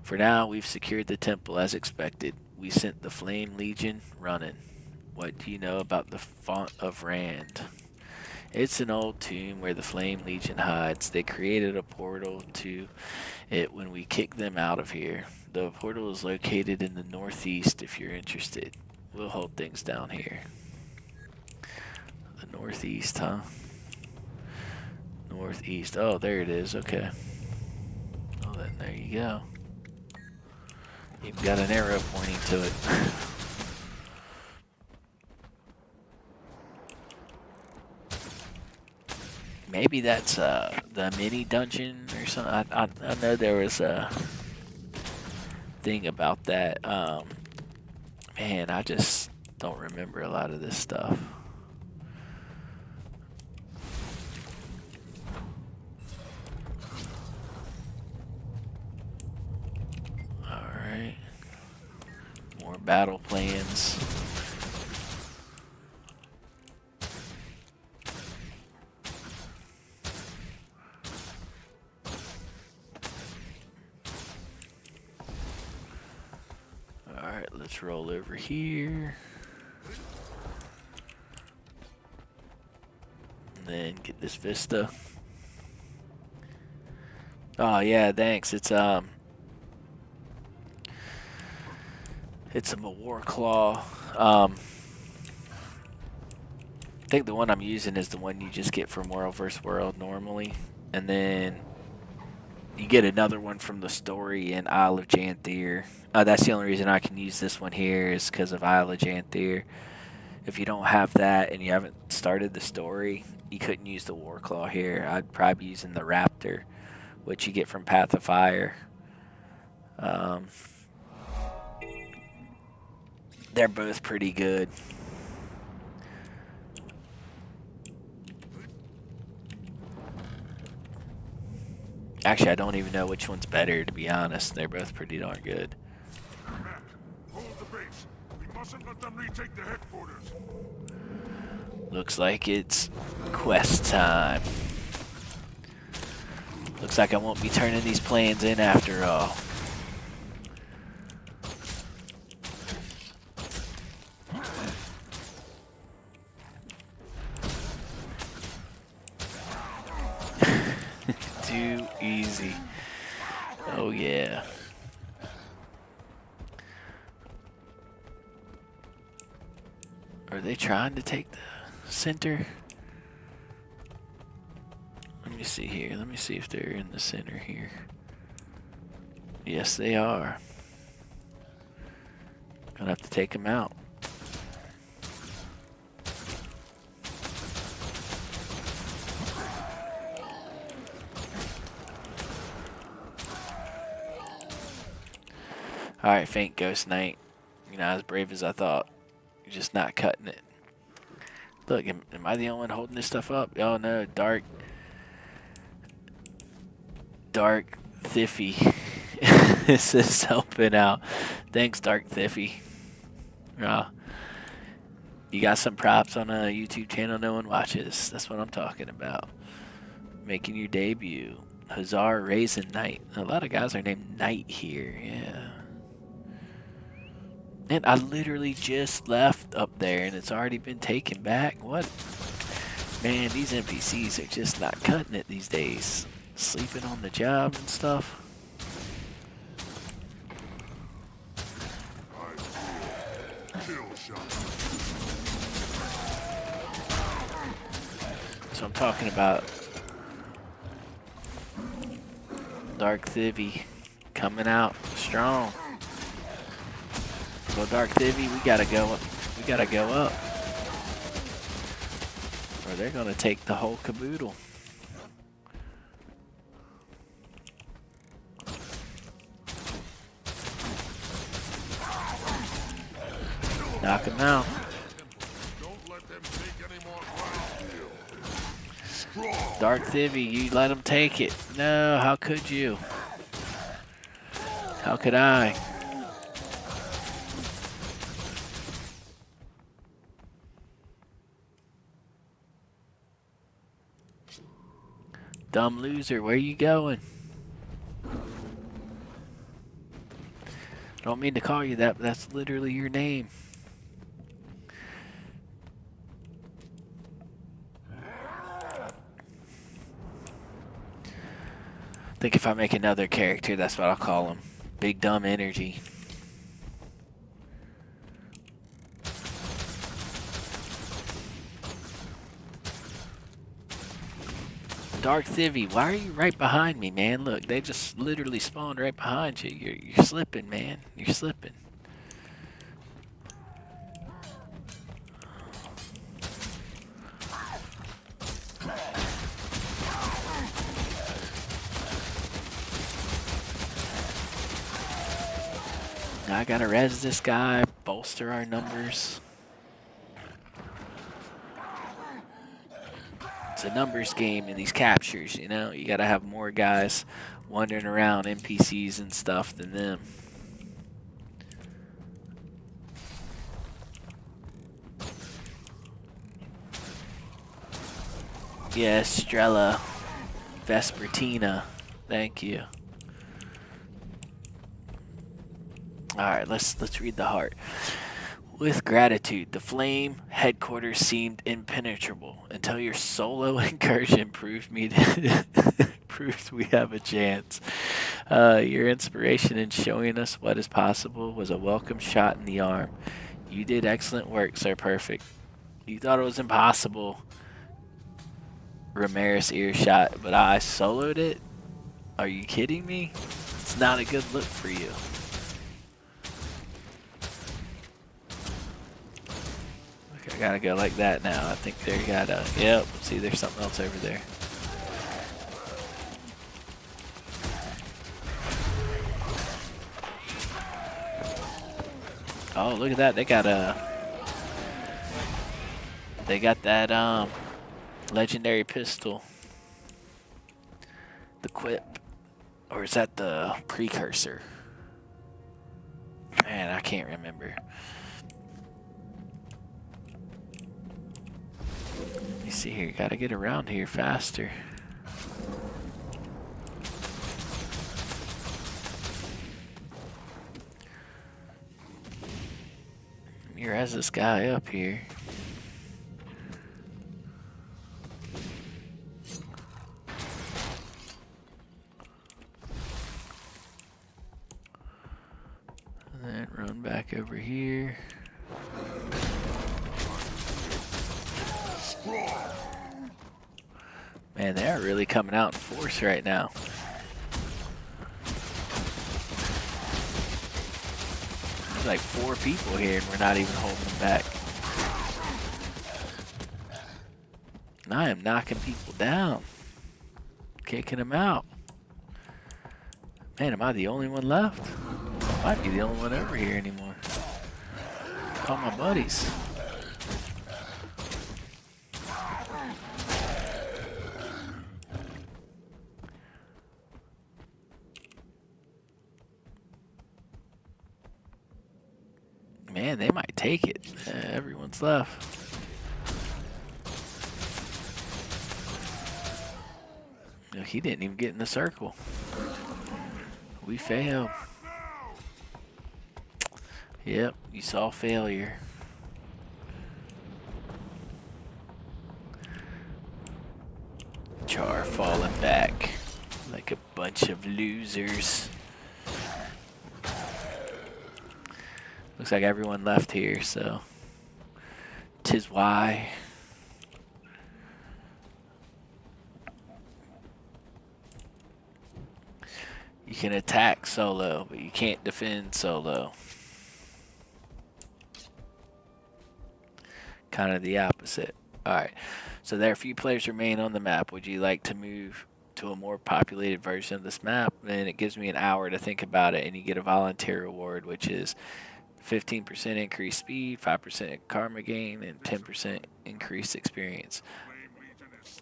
For now, we've secured the temple as expected. We sent the Flame Legion running. What do you know about the Font of Rand? It's an old tomb where the Flame Legion hides. They created a portal to it when we kicked them out of here. The portal is located in the northeast if you're interested. We'll hold things down here. The northeast, huh? Northeast. Oh, there it is. Okay. Oh, then there you go. You've got an arrow pointing to it. Maybe that's the mini dungeon or something. I know there was a thing about that. Man, I just don't remember a lot of this stuff. Alright. More battle plans. Alright, let's roll over here. And then get this vista. Oh yeah, thanks. It's a war claw. I think the one I'm using is the one you just get from World vs. World normally, and then you get another one from the story in Isle of Janthier. That's the only reason I can use this one here is because of Isle of Janthier. If you don't have that and you haven't started the story, you couldn't use the war claw here. I'd probably be using the Raptor, which you get from Path of Fire. They're both pretty good. Actually, I don't even know which one's better, to be honest. They're both pretty darn good. Hold the base. We mustn't let them retake the headquarters. Looks like it's quest time. Looks like I won't be turning these plans in after all. Too easy. Oh, yeah. Are they trying to take the center? Let me see here. Let me see if they're in the center here. Yes, they are. Gonna have to take them out. Alright, Faint Ghost Knight. You're not as brave as I thought. You're just not cutting it. Look, am I the only one holding this stuff up? Oh no, Dark Thiffy. This is helping out. Thanks, Dark Thiffy. You got some props on a YouTube channel no one watches. That's what I'm talking about. Making your debut. Hazar Raisin Knight. A lot of guys are named Knight here, yeah. And I literally just left up there and it's already been taken back. What? Man, these NPCs are just not cutting it these days. Sleeping on the job and stuff. So I'm talking about Dark Thivy coming out strong. Well, Dark Thivy, we gotta go up. We gotta go up. Or they're gonna take the whole caboodle. Knock him out. Dark Thivy, you let him take it. No, how could you? How could I? Dumb loser, where you going? I don't mean to call you that, but that's literally your name. I think if I make another character, that's what I'll call him. Big Dumb Energy. Dark Thivy, why are you right behind me, man? Look, they just literally spawned right behind you. You're slipping, man. You're slipping. Now I gotta res this guy, bolster our numbers. It's a numbers game in these captures, you know? You gotta have more guys wandering around, NPCs and stuff, than them. Yes, Strella. Vespertina. Thank you. Alright, let's read the heart. With gratitude, the flame headquarters seemed impenetrable until your solo incursion proved we have a chance. Your inspiration in showing us what is possible was a welcome shot in the arm. You did excellent work, Sir Purrfeck. You thought it was impossible, Ramirez earshot, but I soloed it? Are you kidding me? It's not a good look for you. I gotta go like that now. I think they gotta. Yep. See, there's something else over there. Oh, look at that. They got that legendary pistol. The Quip, or is that the precursor? Man, I can't remember. You see here, gotta get around here faster. Here has this guy up here. then run back over here. Man, they are really coming out in force right now. There's like 4 people here and we're not even holding them back. And I am knocking people down. Kicking them out. Man, am I the only one left? I might be the only one over here anymore. Call my buddies. Man, they might take it. Everyone's left. No, he didn't even get in the circle. We failed. Yep, you saw failure. Char falling back like a bunch of losers. Looks like everyone left here, so 'tis why. You can attack solo, but you can't defend solo. Kind of the opposite. Alright, so there are a few players remain on the map. Would you like to move to a more populated version of this map? And it gives me an hour to think about it, and you get a volunteer reward, which is 15% increased speed, 5% karma gain, and 10% increased experience.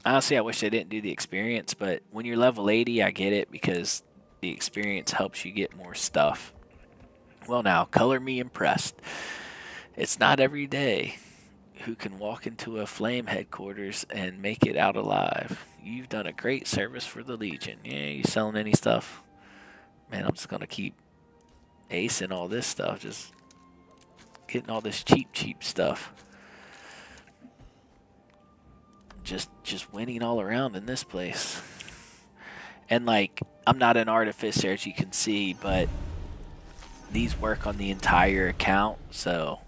Honestly, I wish they didn't do the experience, but when you're level 80, I get it because the experience helps you get more stuff. Well now, color me impressed. It's not every day who can walk into a flame headquarters and make it out alive. You've done a great service for the Legion. Yeah, you selling any stuff? Man, I'm just gonna keep acing all this stuff, just getting all this cheap stuff. Just winning all around in this place. And like, I'm not an artificer as you can see, but these work on the entire account. So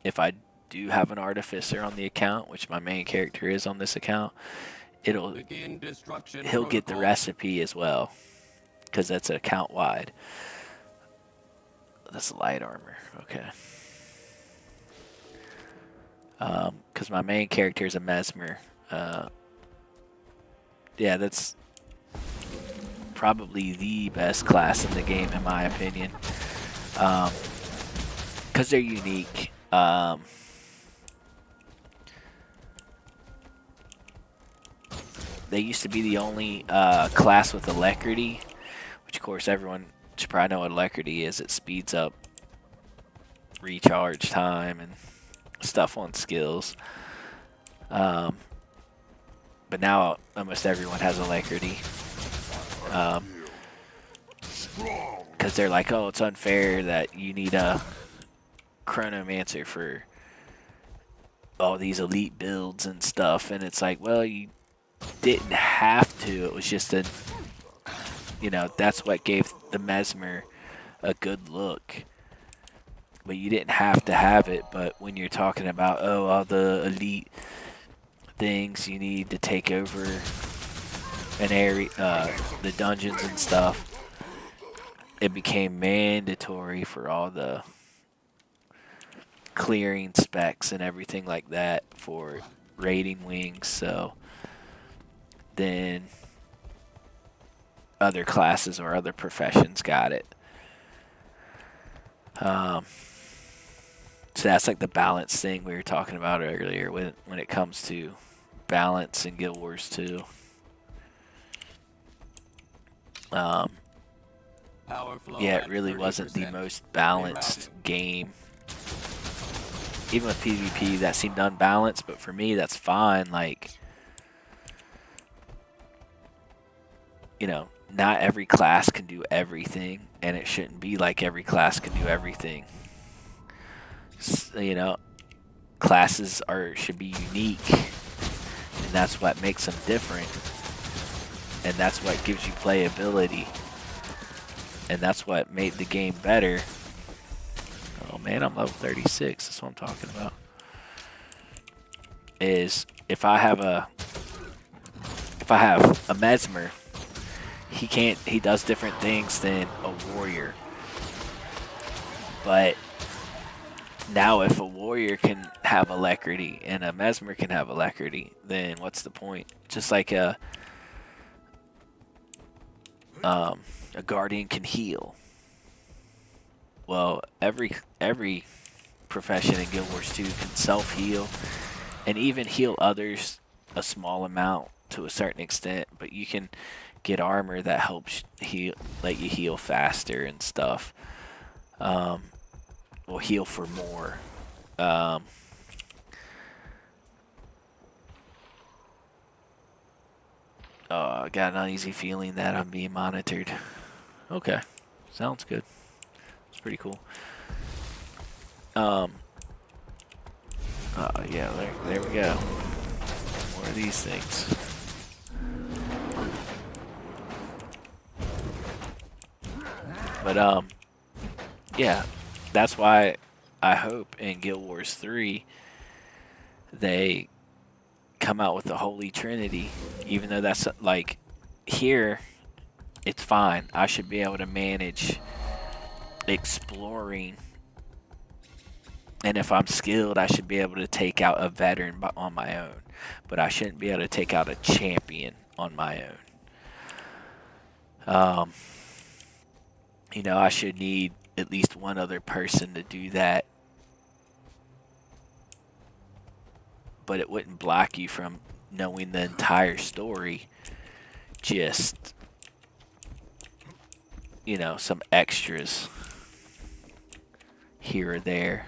if I do have an artificer on the account, which my main character is on this account, he'll get the recipe as well, because that's account wide. That's light armor, okay. Because my main character is a mesmer. Yeah, that's probably the best class in the game in my opinion, because they're unique. They used to be the only class with alacrity, which of course everyone should probably know what alacrity is. It speeds up recharge time and stuff on skills. But now almost everyone has alacrity. Because they're like, oh, it's unfair that you need a chronomancer for all these elite builds and stuff. And it's like, well, you didn't have to. It was just a, you know, that's what gave the mesmer a good look. But you didn't have to have it. But when you're talking about, oh, all the elite things you need to take over an area, the dungeons and stuff, it became mandatory for all the clearing specs and everything like that for raiding wings. So then other classes or other professions got it. So that's like the balance thing we were talking about earlier when it comes to balance in Guild Wars 2. Yeah, it really wasn't the most balanced game. Even with PvP, that seemed unbalanced, but for me, that's fine. Like, you know, not every class can do everything, and it shouldn't be like every class can do everything. So, you know, classes should be unique, and that's what makes them different, and that's what gives you playability, and that's what made the game better. man. I'm level 36. That's what I'm talking about. Is if I have a mesmer, he does different things than a warrior. But now if a warrior can have alacrity and a mesmer can have alacrity, then what's the point? Just like a guardian can heal. Well, every profession in Guild Wars 2 can self-heal and even heal others a small amount to a certain extent, but you can get armor that helps let you heal faster and stuff. Will heal for more. I got an uneasy feeling that I'm being monitored. Okay, sounds good. It's pretty cool. Yeah, there we go. More of these things. But yeah, that's why I hope in Guild Wars 3 they come out with the Holy Trinity, even though that's like here it's fine. I should be able to manage exploring, and if I'm skilled, I should be able to take out a veteran on my own, but I shouldn't be able to take out a champion on my own. You know, I should need at least one other person to do that, but it wouldn't block you from knowing the entire story. Just, you know, some extras here or there.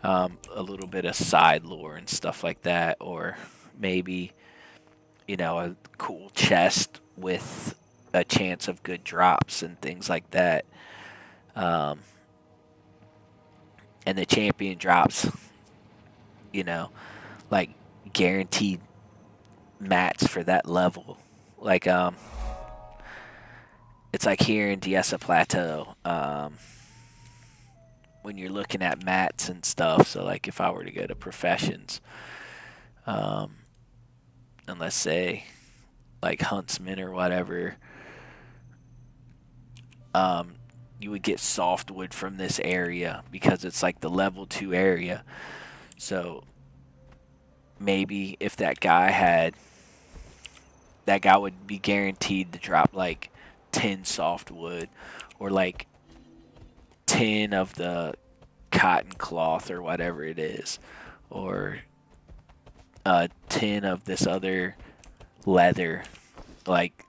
A little bit of side lore and stuff like that, or maybe, you know, a cool chest with a chance of good drops and things like that. And the champion drops, you know, like guaranteed mats for that level. Like, it's like here in Diessa Plateau, when you're looking at mats and stuff. So like if I were to go to professions, and let's say like huntsman or whatever, you would get softwood from this area because it's like the level 2 area. So maybe if that guy would be guaranteed to drop like 10 softwood, or like 10 of the cotton cloth or whatever it is, or 10 of this other leather. Like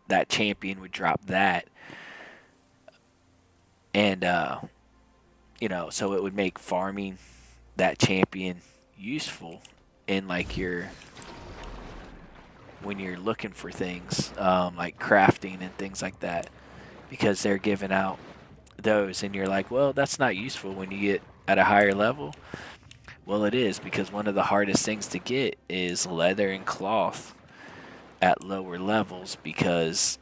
that champion would drop that, and you know, so it would make farming that champion useful in like when you're looking for things, like crafting and things like that, because they're giving out those, and you're like, well, that's not useful when you get at a higher level. Well, it is, because one of the hardest things to get is leather and cloth at lower levels, because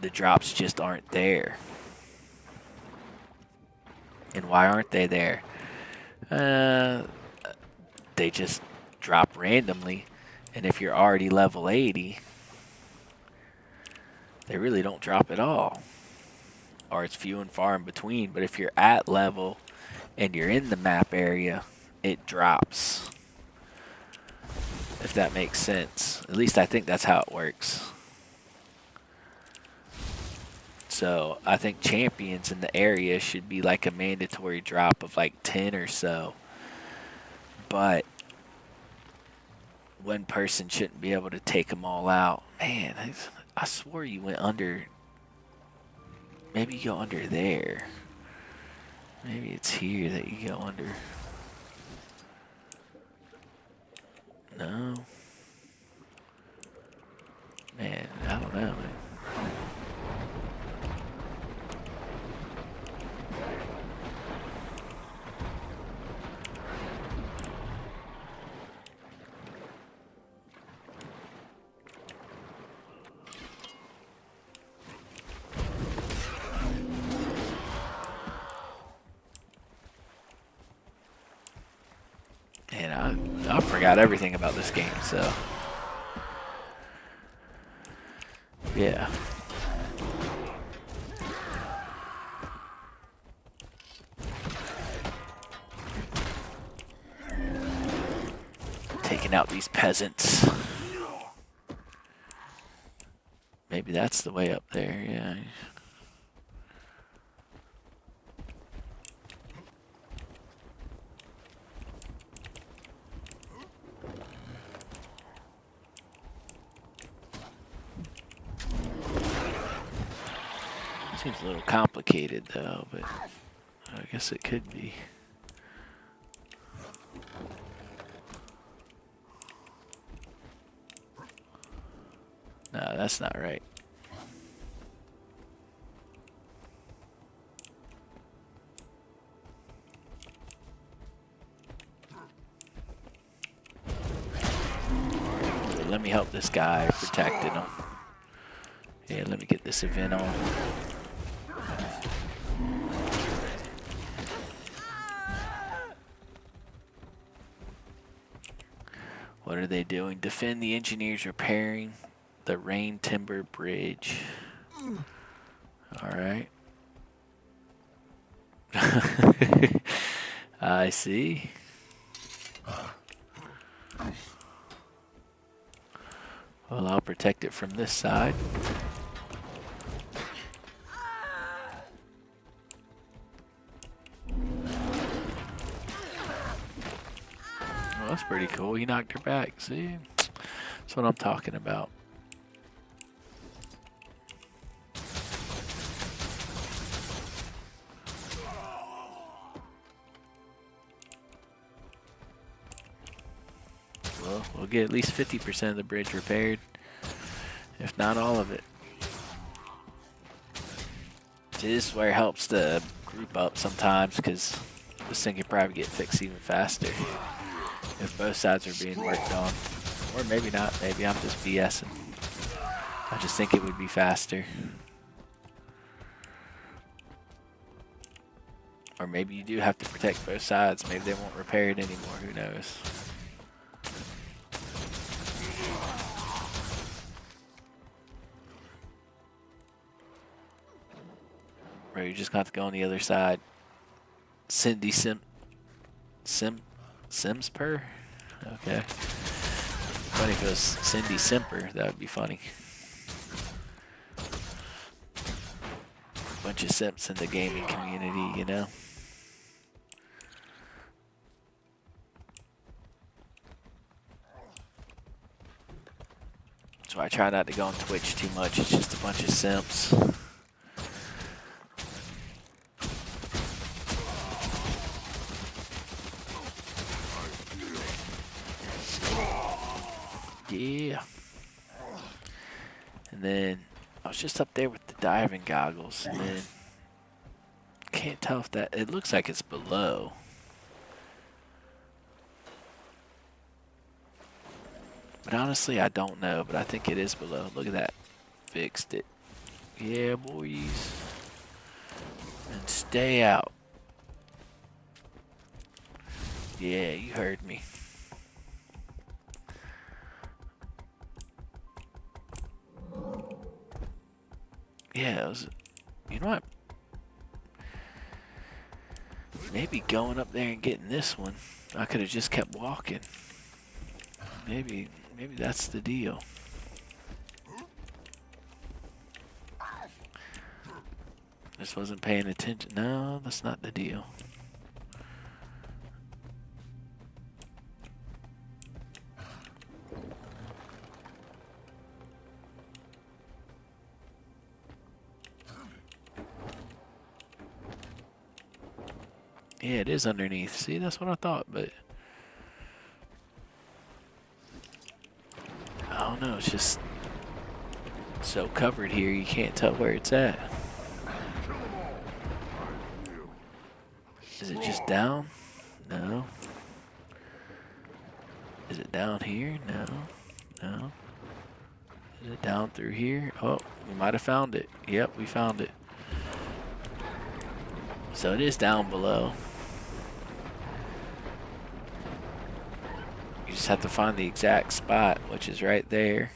the drops just aren't there. And why aren't they there? They just drop randomly, and if you're already level 80, they really don't drop at all, or it's few and far in between. But if you're at level and you're in the map area, it drops, if that makes sense. At least I think that's how it works. So I think champions in the area should be like a mandatory drop of like 10 or so, but one person shouldn't be able to take them all out. Man, I swore you went under. Maybe you go under there. Maybe it's here that you go under. No. Man, I don't know, man. I forgot everything about this game, so yeah. Taking out these peasants. Maybe that's the way up there, yeah. Seems a little complicated though, but I guess it could be. No, that's not right. Let me help this guy protecting him. Yeah, let me get this event on. What are they doing? Defend the engineers repairing the Rain Timber Bridge. All right. I see. Well, I'll protect it from this side. Well, that's pretty cool. He knocked her back. See? That's what I'm talking about. Well, we'll get at least 50% of the bridge repaired, if not all of it. See, this is where it helps to group up sometimes, because this thing could probably get fixed even faster if both sides are being worked on. Or maybe not. Maybe I'm just BSing. I just think it would be faster. Or maybe you do have to protect both sides. Maybe they won't repair it anymore. Who knows? Or you just got to go on the other side. Cindy Simspur? Okay. Funny if it was Cindy Simper. That would be funny. Bunch of simps in the gaming community, you know? That's why I try not to go on Twitch too much. It's just a bunch of simps. Yeah. And then I was just up there with the diving goggles, and then can't tell if that, it looks like it's below. But honestly, I don't know, but I think it is below. Look at that. Fixed it. Yeah, boys. And stay out. Yeah, you heard me. Yeah, it was, you know what? Maybe going up there and getting this one. I could have just kept walking. Maybe that's the deal. Just wasn't paying attention. No, that's not the deal. Yeah, it is underneath. See, that's what I thought, but I don't know. It's just so covered here, you can't tell where it's at. Is it just down? No. Is it down here? No. No. Is it down through here? Oh, we might have found it. Yep, we found it. So it is down below. You just have to find the exact spot, which is right there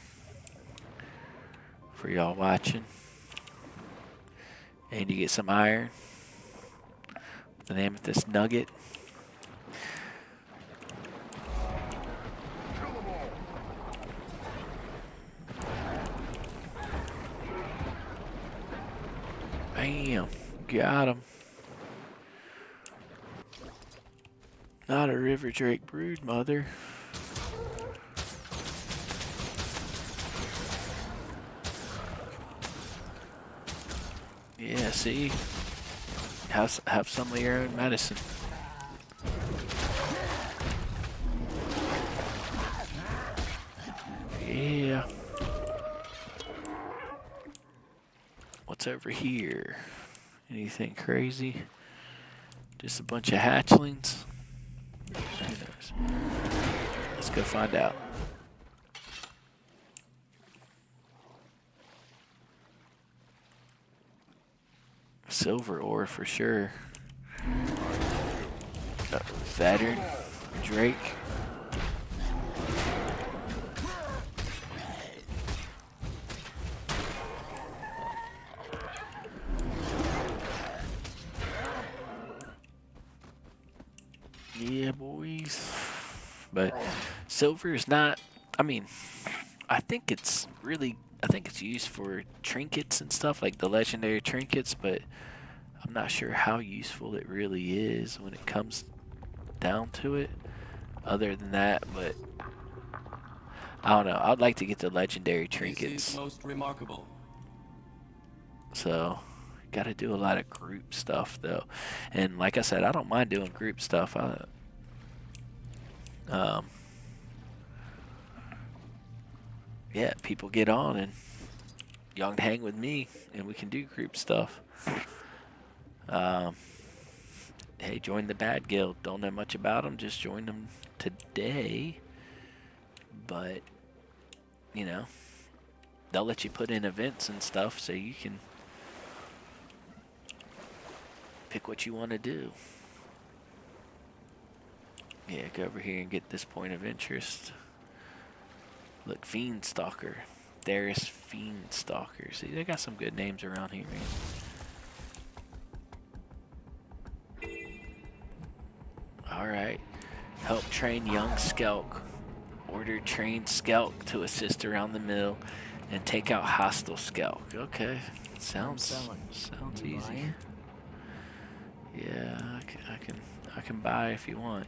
for y'all watching. And you get some iron. The amethyst nugget. Bam, got him. Not a river drake brood mother. Yeah, see? Have some of your own medicine. Yeah. What's over here? Anything crazy? Just a bunch of hatchlings? Who knows? Let's go find out. Silver ore for sure. Saturn, Drake. Yeah, boys. But silver is not, I mean, I think it's used for trinkets and stuff, like the legendary trinkets, but I'm not sure how useful it really is when it comes down to it, other than that, but I don't know. I'd like to get the legendary trinkets. This is most remarkable. So, gotta do a lot of group stuff though. And like I said, I don't mind doing group stuff. Yeah, people get on and y'all can hang with me and we can do group stuff. Hey, join the Bad Guild. Don't know much about them, just join them today. But, you know, they'll let you put in events and stuff so you can pick what you want to do. Yeah, go over here and get this point of interest. Look, Fiend Stalker. There's Fiend Stalker. See, they got some good names around here, man. Alright. Help train young Skelk. Order trained Skelk to assist around the mill and take out hostile Skelk. Okay. Sounds easy. Yeah, I can buy if you want.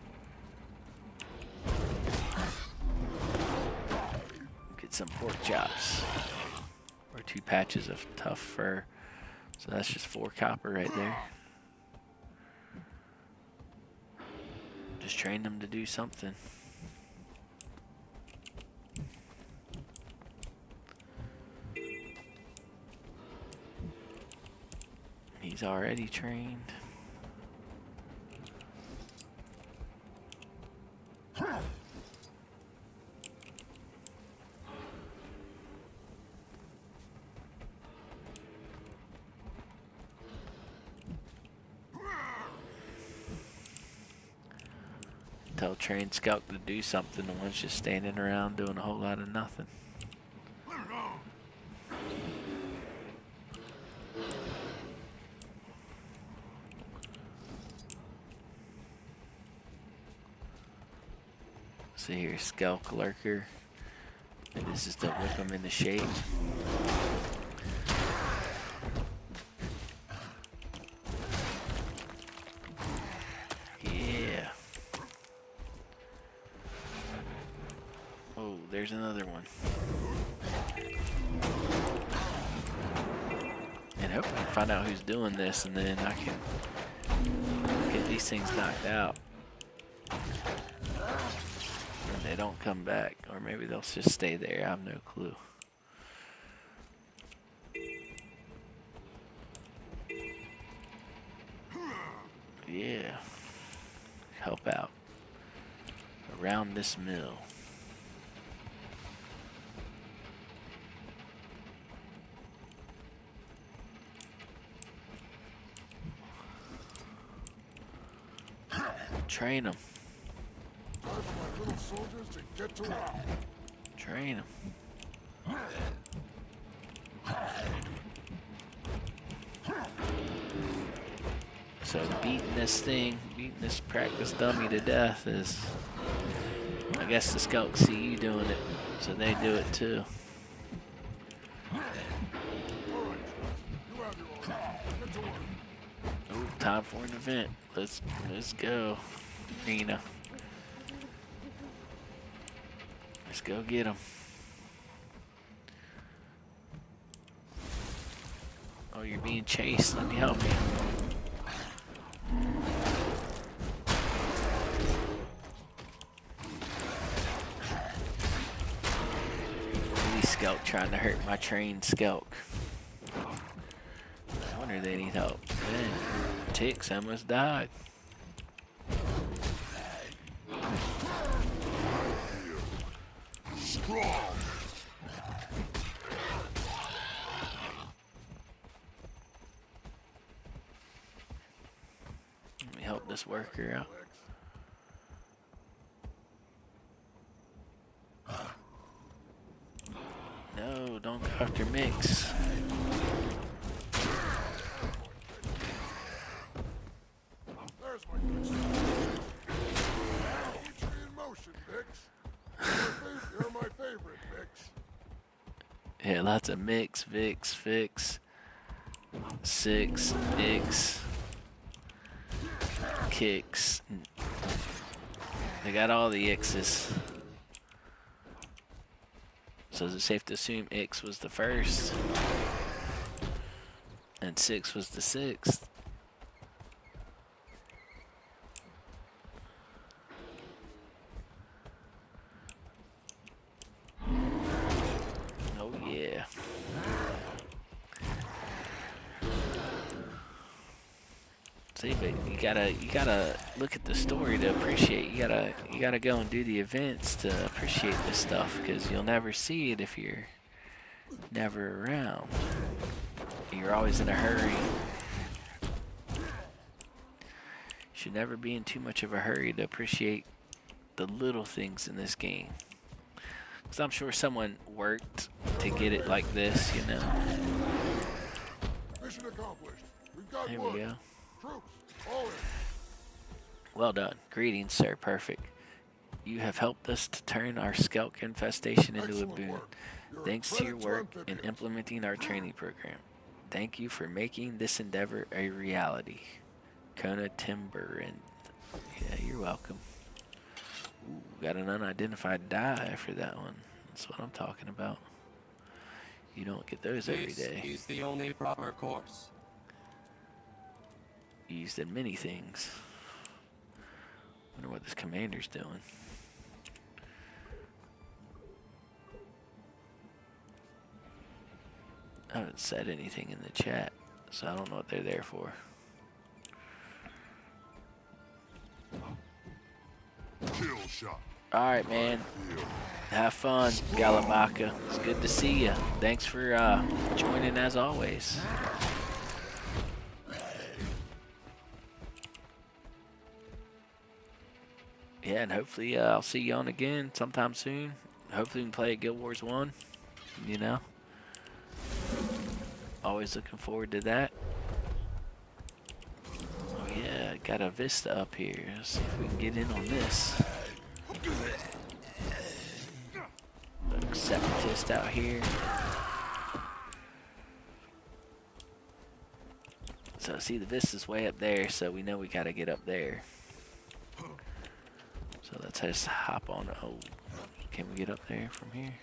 Get some pork chops. Or 2 patches of tough fur. So that's just 4 copper right there. Just train them to do something. He's already trained. Tell trained Scout to do something, the one's just standing around doing a whole lot of nothing. See here, Skelk Lurker. And this is to whip him into shape. Yeah. Oh, there's another one. And hope I can find out who's doing this, and then I can get these things knocked out. And they don't come back, or maybe they'll just stay there. I have no clue. Yeah. Help out around this mill. Train them. little soldiers to get to work. Train them. So beating this practice dummy to death is, I guess the Skulks see you doing it, so they do it too. All right, you have your order. Get to work. Ooh, time for an event. Let's go, Rena. Let's go get them. Oh, you're being chased. Let me help you. Skelk trying to hurt my trained Skelk. I wonder if they need help. Man, Ticks almost died. Strong. Let me help this worker out. No, don't go after Mix. There's my fix. Put you in motion, Vix. You're my favorite, Vix. Yeah, lots of Mix, Vix, Fix, Six, Ix, Kicks. They got all the X's. So is it safe to assume X was the first and 6 was the 6th? Oh yeah. See, but you gotta look at the story to appreciate. You gotta go and do the events to appreciate this stuff, because you'll never see it if you're never around. You're always in a hurry. Should never be in too much of a hurry to appreciate the little things in this game. Because I'm sure someone worked to get it like this, you know. Mission accomplished. We've got There wood. we go. Troops, all in. Well done. Greetings, Sir Purrfeck. You have helped us to turn our Skelk infestation into a Excellent boon. work. You're a Thanks to credit your work in amphibians. implementing our training program. Thank you for making this endeavor a reality. Kona Timber and yeah, you're welcome. Ooh, got an unidentified die for that one. That's what I'm talking about. You don't get those every This day. is the only proper course. Used in many things. Wonder what this commander's doing. I haven't said anything in the chat, so I don't know what they're there for. Kill shot. Alright, man. Have fun, Galamaka. It's good to see you. Thanks for joining as always. Yeah, and hopefully I'll see you on again sometime soon. Hopefully we can play Guild Wars 1, you know. Always looking forward to that. Oh yeah, got a Vista up here. Let's see if we can get in on this. Look, Separatist out here. So see, the Vista's way up there, so we know we gotta get up there. So let's just hop on. Oh, can we get up there from here?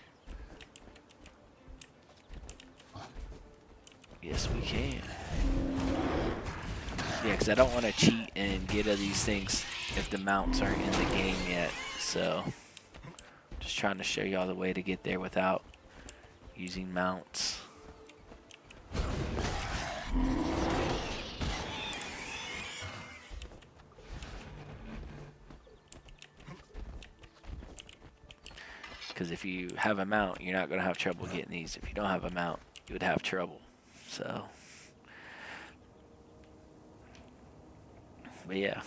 Yes, we can. Yeah, because I don't want to cheat and get of these things if the mounts aren't in the game yet. So, just trying to show y'all the way to get there without using mounts. Because if you have a mount, you're not going to have trouble getting these. If you don't have a mount, you would have trouble. So, but yeah,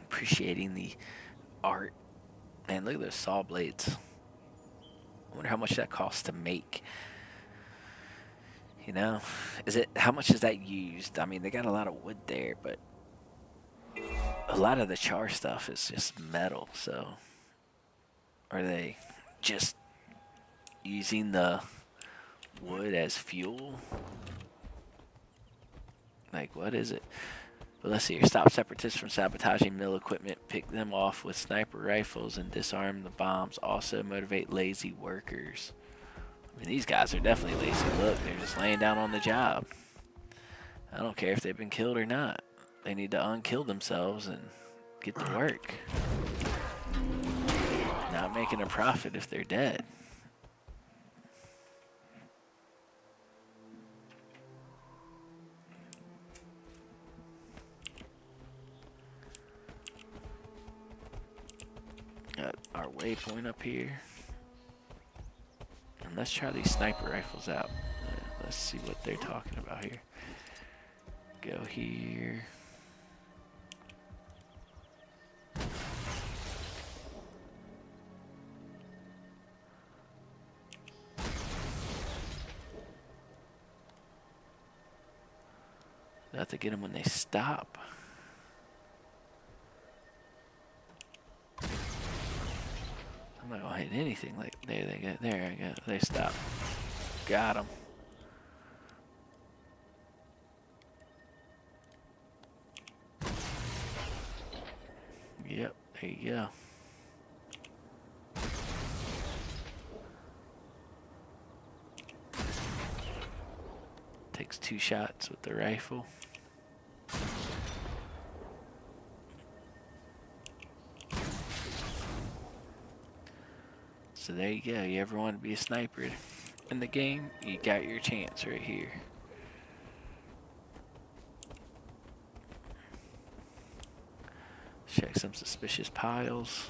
appreciating the art Man, look at those saw blades. I wonder how much that costs to make. You know, how much is that used? I mean, they got a lot of wood there, but a lot of the char stuff is just metal. So, are they just using the wood as fuel? Like, what is it? But let's see here. Stop separatists from sabotaging mill equipment. Pick them off with sniper rifles and disarm the bombs. Also motivate lazy workers. I mean, these guys are definitely lazy. Look, they're just laying down on the job. I don't care if they've been killed or not. They need to unkill themselves and get to work. Not making a profit if they're dead. Got our waypoint up here. And let's try these sniper rifles out. Let's see what they're talking about here. Go here. I have to get them when they stop. I'm not gonna hit anything. Like there they go. There I go. They stop. Got them. Yep. There you go. Takes 2 shots with the rifle. So there you go. You ever want to be a sniper in the game? You got your chance right here. Check some suspicious piles.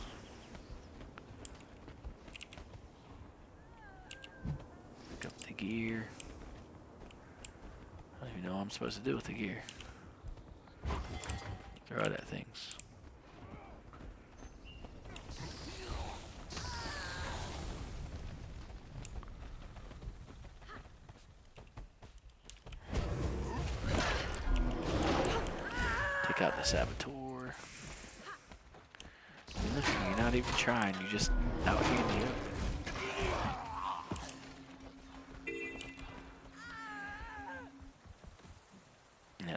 Pick up the gear. I don't even know what I'm supposed to do with the gear. Throw it at things. Take out the saboteur. I mean, look, you're not even trying. You're just out here in the open.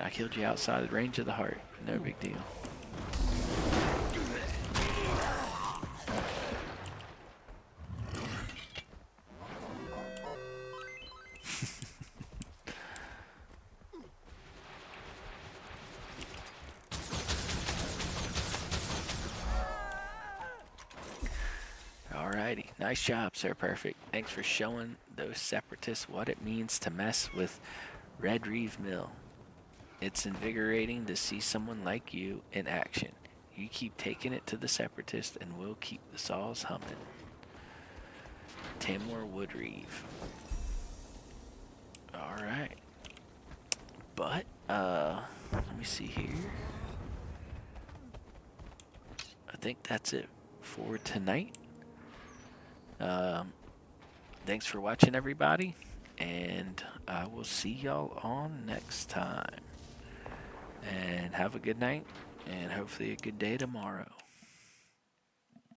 I killed you outside the range of the heart. No big deal. Alrighty. Nice job, Sir Purrfeck. Thanks for showing those separatists what it means to mess with Red Reeve Mill. It's invigorating to see someone like you in action. You keep taking it to the separatists and we'll keep the saws humming. Tamor Woodreeve. Alright. But, let me see here. I think that's it for tonight. Thanks for watching, everybody. And I will see y'all on next time. And have a good night, and hopefully a good day tomorrow.